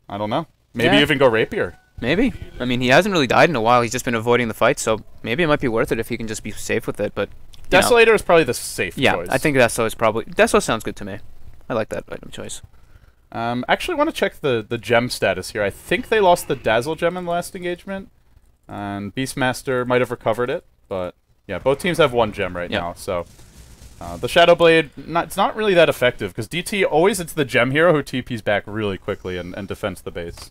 A: I don't know. Maybe even go Rapier.
B: Maybe. I mean, he hasn't really died in a while. He's just been avoiding the fight, so maybe it might be worth it if he can just be safe with it, but...
A: Desolator is probably the safe choice.
B: Yeah, I think Deso is probably... Deso sounds good to me. I like that item choice.
A: Actually, I want to check the gem status here. I think they lost the Dazzle gem in the last engagement, and Beastmaster might have recovered it, but... Yeah, both teams have 1 gem right now, so... the Shadow Blade, it's not really that effective, because DT it's the gem hero who TPs back really quickly and defends the base.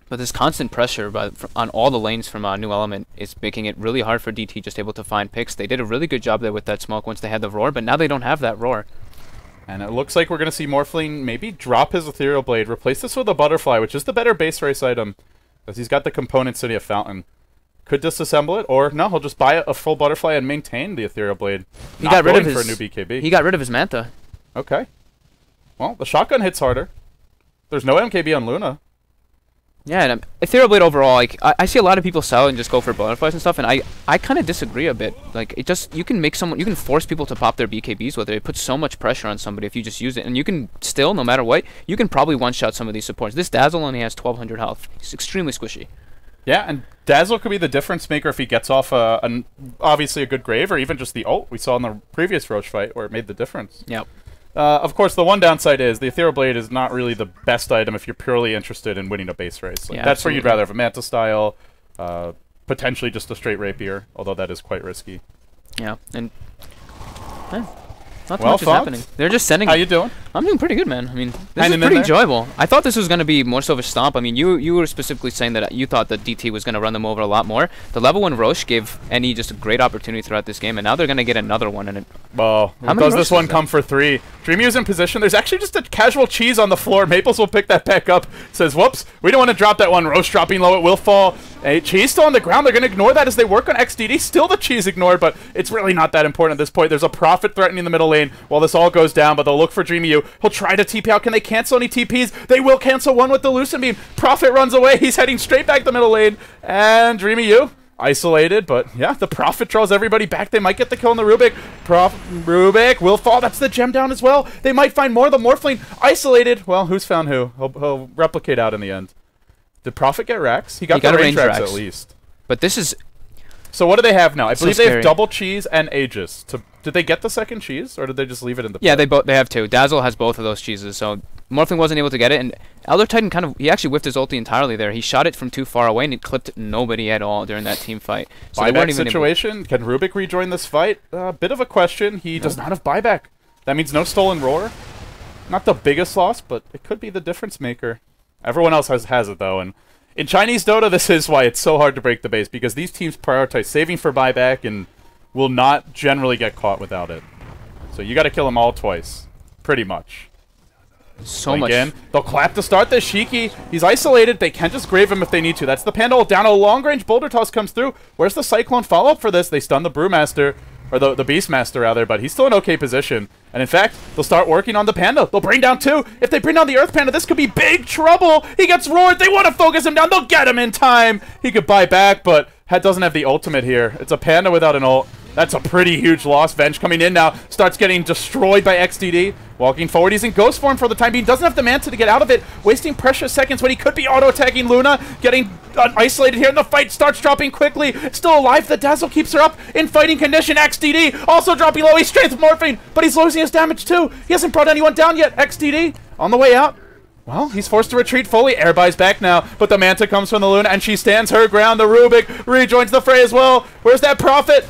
B: But this constant pressure on all the lanes from New Element is making it really hard for DT just able to find picks. They did a really good job there with that smoke once they had the Roar, but now they don't have that Roar.
A: And it looks like we're going to see Morphling maybe drop his Ethereal Blade, replace this with a Butterfly, which is the better base race item, because he's got the component City of Fountain. Could disassemble it, or no, he'll just buy a full Butterfly and maintain the Ethereal Blade.
B: He got rid of his
A: for a new BKB.
B: He got rid of his Manta.
A: Okay. Well, the shotgun hits harder. There's no MKB on Luna.
B: Yeah, and Ethereal Blade overall, like I see a lot of people sell and just go for butterflies and stuff, and I kind of disagree a bit. Like you can force people to pop their BKBs with it. It puts so much pressure on somebody if you just use it, and you can still, no matter what, you can probably one-shot some of these supports. This Dazzle only has 1,200 health. He's extremely squishy.
A: Yeah, and Dazzle could be the difference maker if he gets off obviously a good grave, or even just the ult we saw in the previous Roche fight where it made the difference.
B: Yep.
A: Of course, the one downside is the Ethereal Blade is not really the best item if you're purely interested in winning a base race. Like, that's where you'd rather have a Manta style, potentially just a straight Rapier, although that is quite risky.
B: Yeah, and not too much is happening. They're just sending...
A: How you doing?
B: I'm doing pretty good, man. I mean, This
A: hanging
B: is
A: in
B: pretty
A: there.
B: enjoyable. I thought this was going to be more so of a stomp. I mean, you were specifically saying that you thought that DT was going to run them over a lot more. The level 1 Roche gave NE just a great opportunity throughout this game, and now they're going to get another one. And
A: Well, does this one come for 3? Dreamyu's in position. There's actually just a casual cheese on the floor. Maples will pick that back up. Says, whoops, we don't want to drop that one. Roche dropping low. It will fall. Hey, cheese still on the ground. They're going to ignore that as they work on XDD. Still the cheese ignored, but it's really not that important at this point. There's a Prophet threatening the middle lane while this all goes down, but they'll look for Dreamyu. He'll try to TP out. Can they cancel any TPs? They will cancel one with the Lucent Beam. Prophet runs away. He's heading straight back the middle lane. And Dreamyu isolated, but yeah, the Prophet draws everybody back. They might get the kill on the Rubik. Rubik will fall. That's the gem down as well. They might find more. The Morphling isolated. Well, who's found who? He'll replicate out in the end. Did Prophet get Rex? He got the range Rex at least.
B: But this is...
A: So what do they have now? I believe
B: so
A: they have double cheese and Aegis. Did they get the second cheese, or did they just leave it in the pit?
B: Yeah, they have 2. Dazzle has both of those cheeses, so Morphling wasn't able to get it, and Elder Titan he actually whiffed his ulti entirely there. He shot it from too far away, and it clipped nobody at all during that team fight. So
A: buyback situation. Can Rubik rejoin this fight? Bit of a question. He does not have buyback. That means no stolen roar. Not the biggest loss, but it could be the difference maker. Everyone else has it, though, and in Chinese Dota, this is why it's so hard to break the base, because these teams prioritize saving for buyback and will not generally get caught without it. So you got to kill them all twice, pretty much.
B: So much.
A: Again, they'll clap to start this. Shiki, he's isolated. They can just grave him if they need to. That's the Panda ult down. A long-range boulder toss comes through. Where's the Cyclone follow-up for this? They stun the Brewmaster, or the Beastmaster, rather, but he's still in okay position. And in fact, they'll start working on the Panda. They'll bring down 2. If they bring down the Earth Panda, this could be big trouble. He gets roared. They want to focus him down. They'll get him in time. He could buy back, but doesn't have the ultimate here. It's a Panda without an ult. That's a pretty huge loss. Venge coming in now. Starts getting destroyed by XDD. Walking forward. He's in ghost form for the time being. Doesn't have the mana to get out of it. Wasting precious seconds when he could be auto-attacking Luna. Getting isolated here. And the fight starts dropping quickly. Still alive. The Dazzle keeps her up in fighting condition. XDD also dropping low. He's strength morphing, but he's losing his damage too. He hasn't brought anyone down yet. XDD on the way out. Well, he's forced to retreat fully. Air buys back now, but the Manta comes from the Luna, and she stands her ground. The Rubik rejoins the fray as well. Where's that Prophet?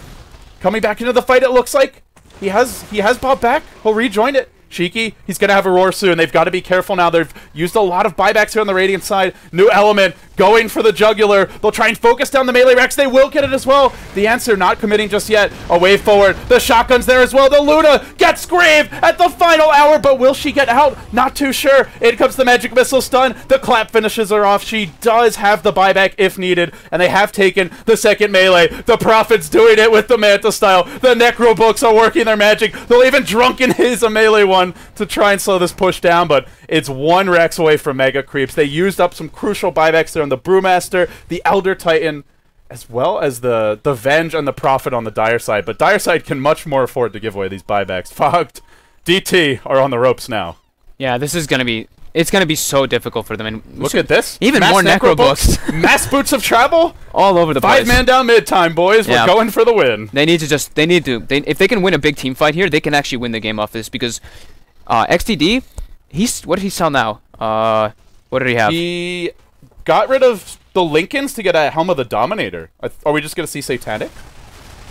A: Coming back into the fight, it looks like. He has bought back. He'll rejoin it. Shiki, he's going to have a roar soon. They've got to be careful now. They've used a lot of buybacks here on the Radiant side. New element going for the jugular. They'll try and focus down the melee Rex. They will get it as well. The answer not committing just yet. A wave forward. The shotgun's there as well. The Luna gets graved at the final hour, but will she get out? Not too sure. In comes the magic missile stun. The clap finishes her off. She does have the buyback if needed, and they have taken the second melee. The Prophet's doing it with the Manta style. The Necro books are working their magic. They'll even drunken his a melee one to try and slow this push down, but it's 1 Rex away from Mega Creeps. They used up some crucial buybacks there on the Brewmaster, the Elder Titan, as well as the Venge and the Prophet on the Dire side, but Dire side can much more afford to give away these buybacks. Fogged, DT are on the ropes now.
B: Yeah, this is going to be... It's going to be so difficult for them. And
A: look at this.
B: Even mass more Necro books.
A: Mass boots of travel.
B: All over the place.
A: 5-man down mid-time, boys. Yeah. We're going for the win.
B: They need to if they can win a big team fight here, they can actually win the game off this, because XTD, what did he sell now? What did he have?
A: He got rid of the Lincolns to get a Helm of the Dominator. Are we just going to see Satanic?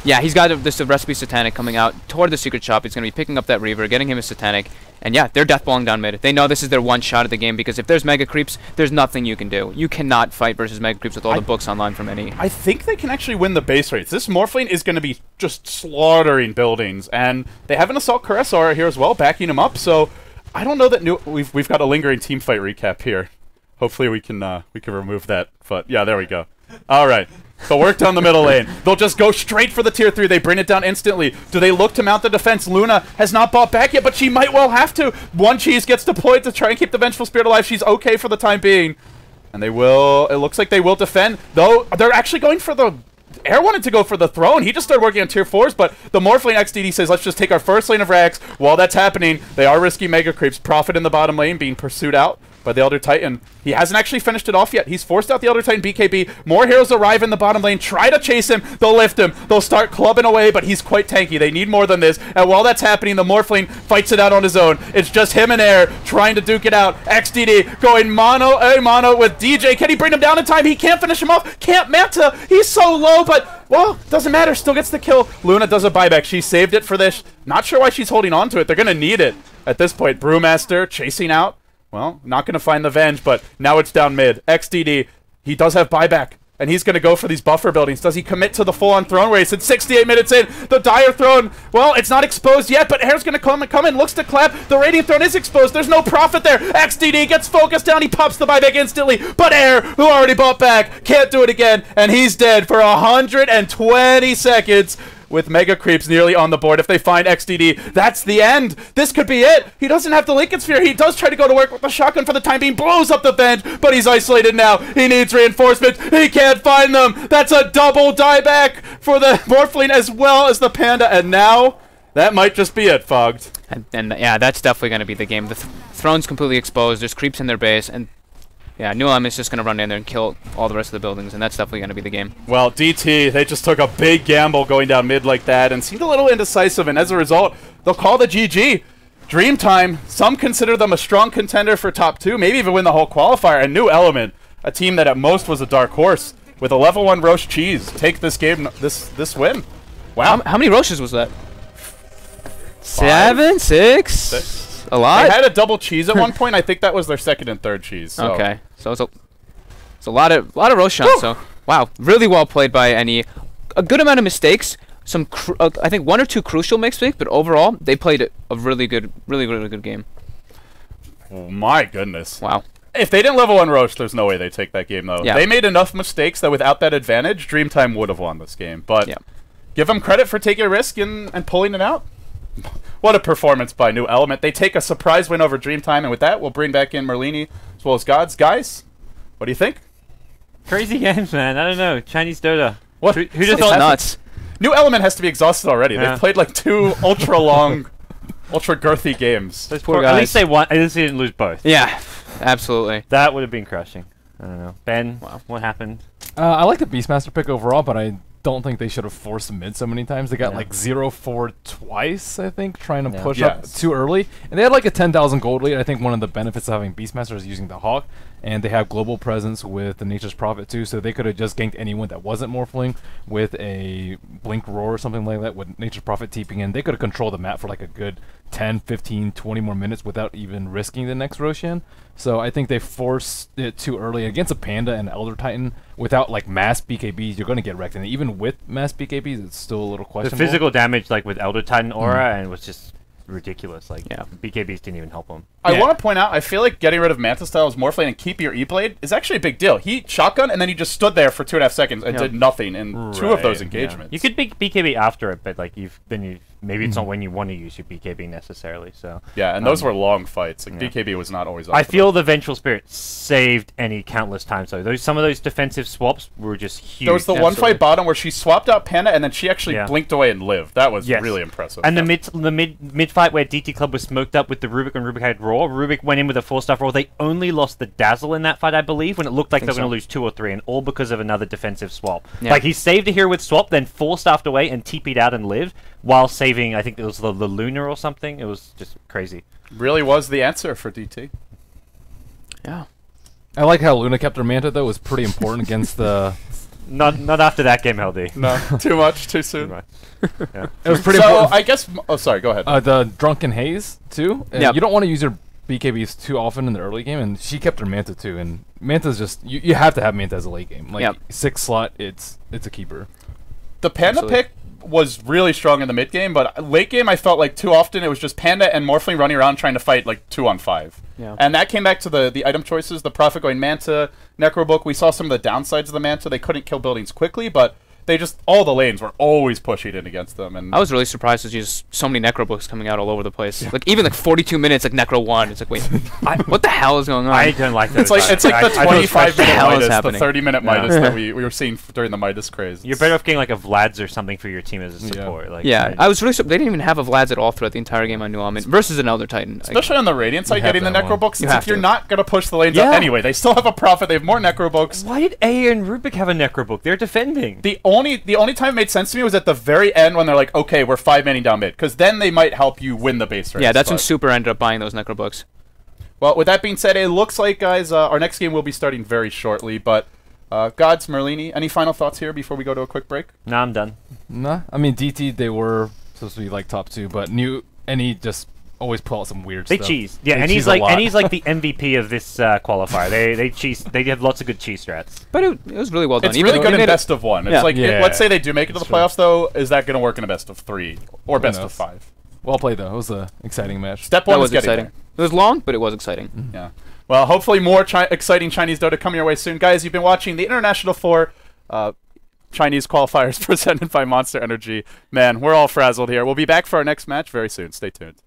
B: Yeah, he's got this recipe Satanic coming out toward the secret shop. He's going to be picking up that Reaver, getting him a Satanic. And yeah, they're deathballing down mid. They know this is their one shot at the game, because if there's Mega Creeps, there's nothing you can do. You cannot fight versus Mega Creeps with all the books online from any. I
A: think they can actually win the base rates. This Morphling is going to be just slaughtering buildings. And they have an Assault Caressor here as well, backing him up. So I don't know that we've got a lingering team fight recap here. Hopefully we can remove that. But yeah, there we go. All right. They'll work down the middle lane. They'll just go straight for the tier 3. They bring it down instantly. Do they look to mount the defense? Luna has not bought back yet, but she might well have to. 1 cheese gets deployed to try and keep the Vengeful Spirit alive. She's okay for the time being. And they will... It looks like they will defend. Though, they're actually going for the... Air wanted to go for the throne. He just started working on tier 4s, but the Morphling XDD says, let's just take our first lane of Rax. While that's happening, they are risky Mega Creeps. Prophet in the bottom lane being pursued out by the Elder Titan. He hasn't actually finished it off yet. He's forced out the Elder Titan BKB. More heroes arrive in the bottom lane, try to chase him. They'll lift him. They'll start clubbing away, but he's quite tanky. They need more than this. And while that's happening, the Morphling fights it out on his own. It's just him and Air trying to duke it out. XDD going mano a mano with DJ. Can he bring him down in time? He can't finish him off. Can't Manta. He's so low, but, well, doesn't matter. Still gets the kill. Luna does a buyback. She saved it for this. Not sure why she's holding on to it. They're going to need it at this point. Brewmaster chasing out Well, not going to find the Venge, but now it's down mid. XDD, he does have buyback, and he's going to go for these buffer buildings. Does he commit to the full-on throne race? It's 68 minutes in. The Dire throne, well, it's not exposed yet, but Air's going to come in, looks to clap. The Radiant throne is exposed. There's no profit there. XDD gets focused down. He pops the buyback instantly, but Air, who already bought back, can't do it again, and he's dead for 120 seconds. With Mega Creeps nearly on the board. If they find XDD, that's the end. This could be it. He doesn't have the Lincoln Sphere. He does try to go to work with the shotgun for the time being. Blows up the bench, but he's isolated now. He needs reinforcements. He can't find them. That's a double dieback for the Morphling as well as the Panda. And now, that might just be it, Fogged.
B: And yeah, that's definitely going to be the game. The throne's completely exposed. There's creeps in their base, and yeah, New Element's just going to run in there and kill all the rest of the buildings, and that's definitely going to be the game.
A: Well, DT, they just took a big gamble going down mid like that and seemed a little indecisive, and as a result, they'll call the GG. Dreamtime, some consider them a strong contender for top 2, maybe even win the whole qualifier, and New Element, a team that at most was a dark horse, with a level 1 roast cheese, take this game, this win. Wow.
B: How many roaches was that? 7? 6? A lot?
A: They had a double cheese at one point. I think that was their second and third cheese. So.
B: Okay. So it's a lot of roast shots. So wow, really well played by NE. A good amount of mistakes. Some I think 1 or 2 crucial mistakes, but overall they played a really good game.
A: Oh my goodness.
B: Wow.
A: If they didn't level 1 roast, there's no way they take that game though.
B: Yeah.
A: They made enough mistakes that without that advantage, Dreamtime would have won this game. But
B: yeah.
A: Give them credit for taking a risk and pulling it out. What a performance by New Element. They take a surprise win over Dreamtime, and with that, we'll bring back in Merlini as well as Gods. Guys, what do you think?
C: Crazy games, man. I don't know. Chinese Dota.
A: What?
C: Who just
B: It's nuts.
A: New Element has to be exhausted already.
C: Yeah.
A: They've played like 2 ultra-long, ultra-girthy games.
C: Those
B: Poor
C: at
B: guys.
C: least they won. At least they didn't lose both.
B: Yeah, absolutely.
C: That would have been crushing. I don't know. Ben,
B: Wow.
C: what happened?
D: I like the Beastmaster pick overall, but I don't think they should have forced mid so many times. They got like 0-4 twice, I think, trying to push up too early. And they had like a 10,000 gold lead. I think one of the benefits of having Beastmaster is using the Hawk. And they have global presence with the Nature's Prophet too, so they could have just ganked anyone that wasn't Morphling with a Blink Roar or something like that with Nature's Prophet TPing in. They could have controlled the map for like a good 10, 15, 20 more minutes without even risking the next Roshan. So I think they forced it too early against a Panda and Elder Titan without like mass BKBs. You're going to get wrecked, and even with mass BKBs, it's still a little questionable.
C: The physical damage, like with Elder Titan Aura, and was just ridiculous. Like, yeah, BKBs didn't even help him.
A: I want to point out, I feel like getting rid of Manta Style's Morphling and keep your E-Blade is actually a big deal. He shotgun, and then he just stood there for 2.5 seconds and did nothing in 2 of those engagements.
C: You could BKB after it, but like maybe it's not when you want to use your BKB necessarily. So
A: yeah, and those were long fights. Like BKB was not always.
C: I feel the Vengeful Spirit saved any countless times. So some of those defensive swaps were just huge.
A: There was the one fight bottom where she swapped out Panda and then she actually blinked away and lived. That was really impressive.
C: And the mid fight where DT Club was smoked up with the Rubik and Rubik had Raw. Rubik went in with a 4-star Raw. They only lost the Dazzle in that fight, I believe, when it looked like they were going to lose 2 or 3, and all because of another defensive swap. Yeah. Like he saved a hero with swap, then 4-staffed away and TP'd out and lived, while saving, I think it was the Lunar or something. It was just crazy.
A: Really was the answer for DT.
B: Yeah.
D: I like how Luna kept her Manta, though. It was pretty important against the...
C: Not after that game, LD.
A: No, too much, too soon.
C: Too much.
D: Yeah. It was pretty
A: important. I guess... Oh, sorry, go ahead.
D: The Drunken Haze, too. Yeah. You don't want to use your BKBs too often in the early game, and she kept her Manta, too. And Manta's just... You have to have Manta as a late game. Like, 6 slot, it's a keeper.
A: The Panda pick was really strong in the mid game, but late game I felt like too often it was just Panda and Morphling running around trying to fight like 2-on-5. Yeah. And that came back to the item choices, the Prophet going Manta, Necrobook. We saw some of the downsides of the Manta. They couldn't kill buildings quickly, but they just, all the lanes were always pushing in against them. And
B: I was really surprised to see so many Necrobooks coming out all over the place. Yeah. Like even like 42 minutes, like Necro 1. It's like, wait, what the hell is going on?
C: I don't like that.
A: It's like the 25-minute Midas, the 30-minute Midas that we were seeing during the Midas craze.
C: You're better off getting like a Vlad's or something for your team as a support.
B: Yeah,
C: like,
B: I was really they didn't even have a Vlad's at all throughout the entire game on New Element versus an Elder Titan.
A: Especially on the Radiant side, getting the Necrobooks. If you're not going to push the lanes up anyway, they still have a Prophet. They have more Necrobooks.
C: Why did A and Rubik have a Necrobook? They're defending.
A: The only time it made sense to me was at the very end when they're like, okay, we're 5-manning down mid, because then they might help you win the base race.
B: Yeah, that's when Super ended up buying those Necrobooks.
A: Well, with that being said, it looks like, guys, our next game will be starting very shortly, but Gods, Merlini, any final thoughts here before we go to a quick break?
C: No, I'm done.
D: Nah, I mean, DT, they were supposed to be like top 2, but NE just always pull out some weird
C: they
D: stuff.
C: Cheese. Yeah,
D: They
C: and
D: cheese
C: he's
D: a
C: like
D: lot.
C: the MVP of this qualifier. They cheese. They have lots of good cheese strats.
B: But it was really well done.
A: It's really good in best of 1. It's
B: Yeah.
A: like, let's say they do make it to the
D: That's true.
A: playoffs, though. Is that going to work in a best of 3 or best of
D: knows?
A: 5?
D: Well played, though. It was an exciting match.
A: Step
B: That
A: 1
B: was
A: is getting
B: exciting. It was long, but it was exciting.
A: Yeah. Well, hopefully more exciting Chinese Dota coming your way soon. Guys, you've been watching the International 4 Chinese qualifiers presented by Monster Energy. Man, we're all frazzled here. We'll be back for our next match very soon. Stay tuned.